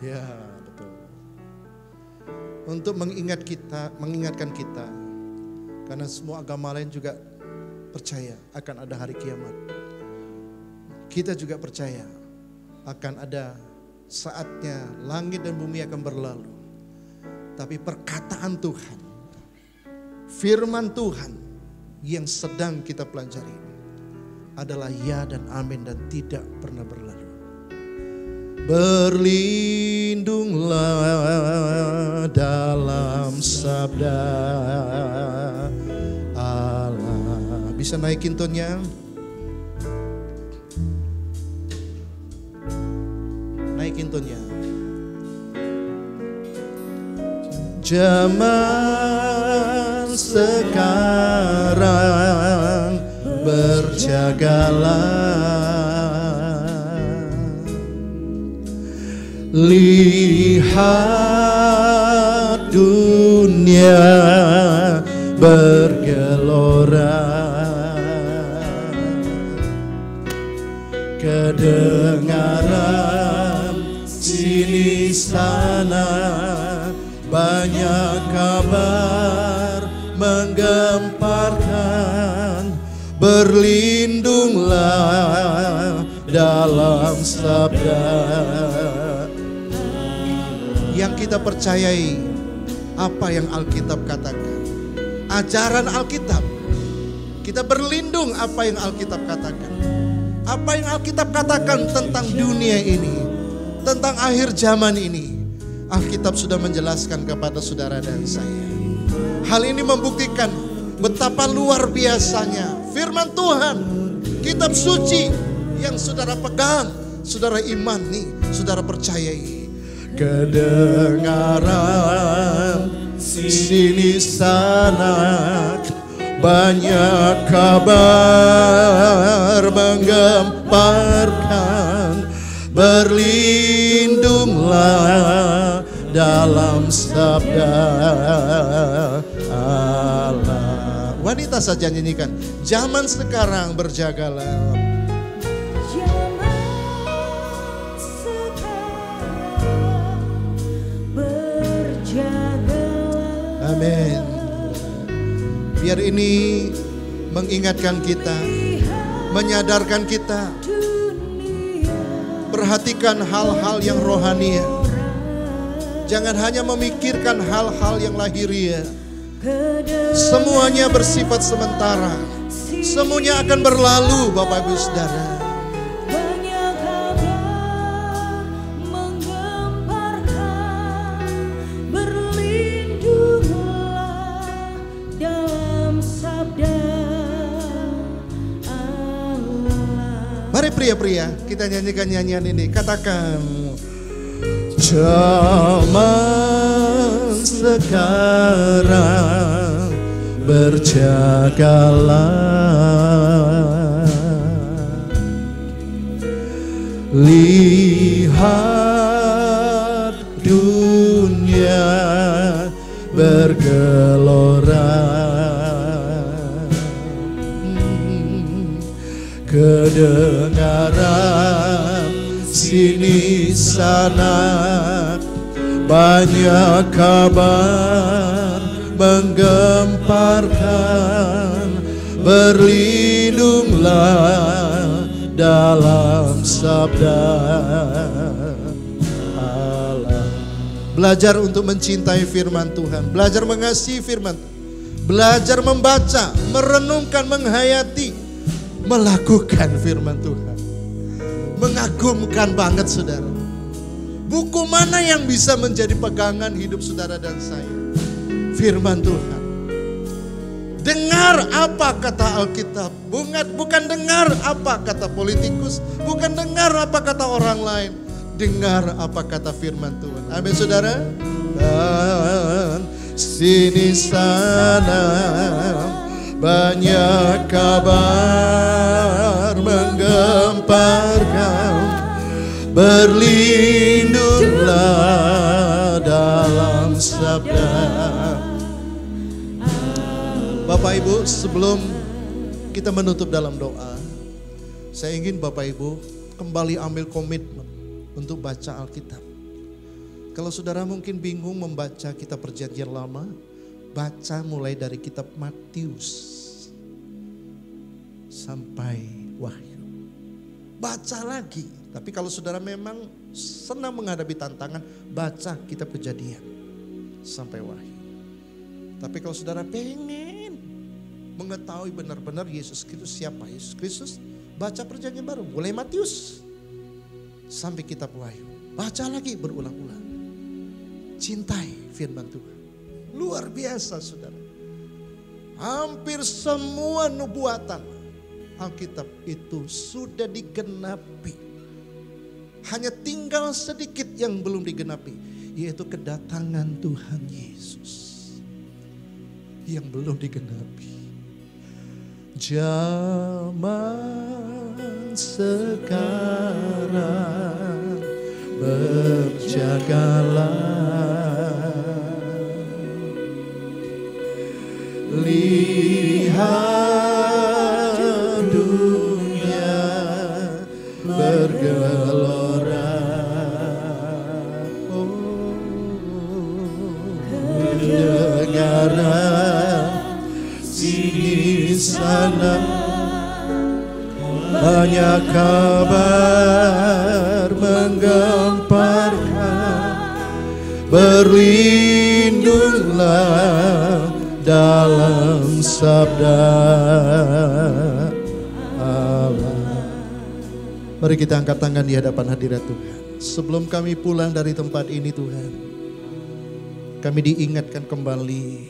Ya betul. Untuk mengingatkan kita, karena semua agama lain juga percaya akan ada hari kiamat. Kita juga percaya akan ada saatnya langit dan bumi akan berlalu. Tapi perkataan Tuhan, firman Tuhan yang sedang kita pelajari adalah ya dan amin dan tidak pernah berlalu. Berlindunglah dalam sabda Allah. Bisa naikin tonnya? Naikin tonnya. Zaman sekarang berjagalah. Lihat dunia bergelora, kedengaran sini sana banyak kabar menggemparkan, berlindunglah dalam sabda. Yang kita percayai apa yang Alkitab katakan, ajaran Alkitab. Kita berlindung apa yang Alkitab katakan. Apa yang Alkitab katakan tentang dunia ini, tentang akhir zaman ini, Alkitab sudah menjelaskan kepada saudara dan saya. Hal ini membuktikan betapa luar biasanya firman Tuhan, kitab suci yang saudara pegang, saudara imani, saudara percayai. Kedengaran sini sana banyak kabar menggemparkan, berlindunglah dalam sabda Allah. Wanita saja nyanyikan, zaman sekarang berjagalah. Zaman sekarang berjagalah. Amin. Biar ini mengingatkan kita, menyadarkan kita, perhatikan hal-hal yang rohani. Jangan hanya memikirkan hal-hal yang lahiriah. Semuanya bersifat sementara. Semuanya akan berlalu, Bapak Ibu Saudara. Banyak kabar menggemparkan, berlindunglah dalam sabda Allah. Mari pria-pria, kita nyanyikan nyanyian ini. Katakan, zaman sekarang berjagalah, lihat dunia bergelora, kedengaran sini sana banyak kabar menggemparkan, berlindunglah dalam sabda Allah. Belajar untuk mencintai firman Tuhan, belajar mengasihi firman Tuhan, belajar membaca, merenungkan, menghayati, melakukan firman Tuhan. Mengagumkan banget saudara. Buku mana yang bisa menjadi pegangan hidup saudara dan saya? Firman Tuhan. Dengar apa kata Alkitab. Bukan dengar apa kata politikus. Bukan dengar apa kata orang lain. Dengar apa kata firman Tuhan. Amin saudara. Dan sini sana banyak kabar menggemparkan, berlindunglah dalam sabda. Bapak Ibu, sebelum kita menutup dalam doa, saya ingin Bapak Ibu kembali ambil komitmen untuk baca Alkitab. Kalau saudara mungkin bingung membaca kitab Perjanjian Lama, baca mulai dari kitab Matius sampai Wahyu. Baca lagi. Tapi kalau saudara memang senang menghadapi tantangan, baca kitab Kejadian sampai Wahyu. Tapi kalau saudara pengen mengetahui benar-benar Yesus Kristus siapa Yesus Kristus, baca Perjanjian Baru mulai Matius sampai kitab Wahyu. Baca lagi berulang-ulang. Cintai firman Tuhan. Luar biasa saudara. Hampir semua nubuatan Alkitab itu sudah digenapi. Hanya tinggal sedikit yang belum digenapi, yaitu kedatangan Tuhan Yesus yang belum digenapi. Zaman sekarang berjagalah, lihat dunia bergelora. Oh, banyak kabar menggemparkan, berlindunglah dalam sabda Allah. Mari kita angkat tangan di hadapan hadirat Tuhan. Sebelum kami pulang dari tempat ini Tuhan, kami diingatkan kembali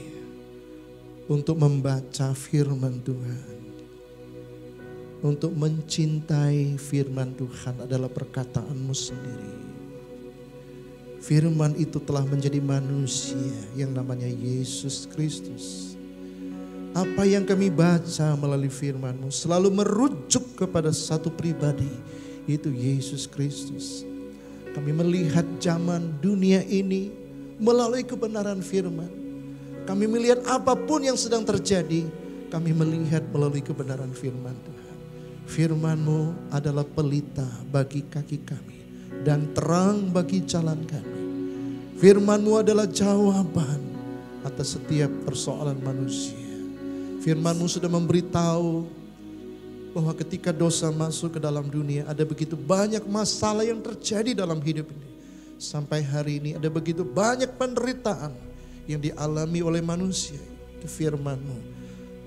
untuk membaca firman Tuhan. Untuk mencintai firman Tuhan adalah perkataan-Mu sendiri. Firman itu telah menjadi manusia yang namanya Yesus Kristus. Apa yang kami baca melalui firman-Mu selalu merujuk kepada satu pribadi, yaitu Yesus Kristus. Kami melihat zaman dunia ini melalui kebenaran firman. Kami melihat apapun yang sedang terjadi, kami melihat melalui kebenaran firman Tuhan. Firman-Mu adalah pelita bagi kaki kami dan terang bagi jalan kami. Firman-Mu adalah jawaban atas setiap persoalan manusia. Firman-Mu sudah memberitahu bahwa ketika dosa masuk ke dalam dunia, ada begitu banyak masalah yang terjadi dalam hidup ini. Sampai hari ini ada begitu banyak penderitaan yang dialami oleh manusia. Firman-Mu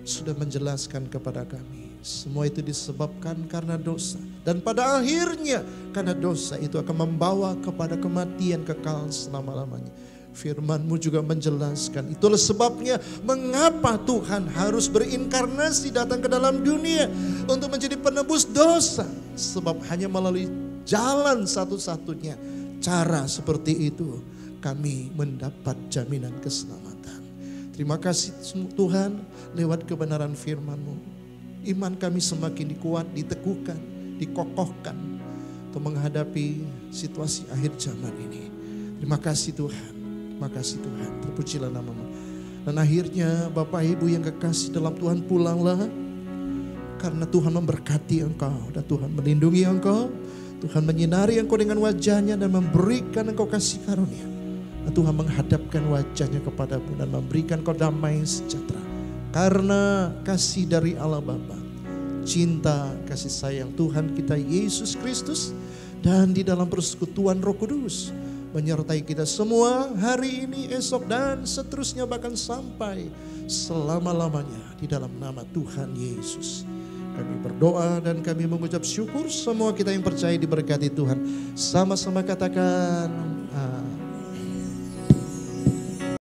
sudah menjelaskan kepada kami. Semua itu disebabkan karena dosa. Dan pada akhirnya karena dosa itu akan membawa kepada kematian kekal selama-lamanya. Firman-Mu juga menjelaskan. Itulah sebabnya mengapa Tuhan harus berinkarnasi datang ke dalam dunia. Untuk menjadi penebus dosa. Sebab hanya melalui jalan satu-satunya. Cara seperti itu kami mendapat jaminan keselamatan. Terima kasih Tuhan lewat kebenaran firman-Mu. Iman kami semakin dikuat, diteguhkan, dikokohkan untuk menghadapi situasi akhir zaman ini. Terima kasih Tuhan, terima kasih Tuhan, terpujilah nama-Mu. Dan akhirnya Bapak Ibu yang kekasih dalam Tuhan, pulanglah karena Tuhan memberkati engkau dan Tuhan melindungi engkau. Tuhan menyinari engkau dengan wajahnya dan memberikan engkau kasih karunia. Dan Tuhan menghadapkan wajahnya kepadamu dan memberikan engkau damai sejahtera. Karena kasih dari Allah Bapa, cinta kasih sayang Tuhan kita Yesus Kristus, dan di dalam persekutuan Roh Kudus menyertai kita semua hari ini, esok, dan seterusnya, bahkan sampai selama-lamanya di dalam nama Tuhan Yesus. Kami berdoa dan kami mengucap syukur. Semua kita yang percaya diberkati Tuhan. Sama-sama katakan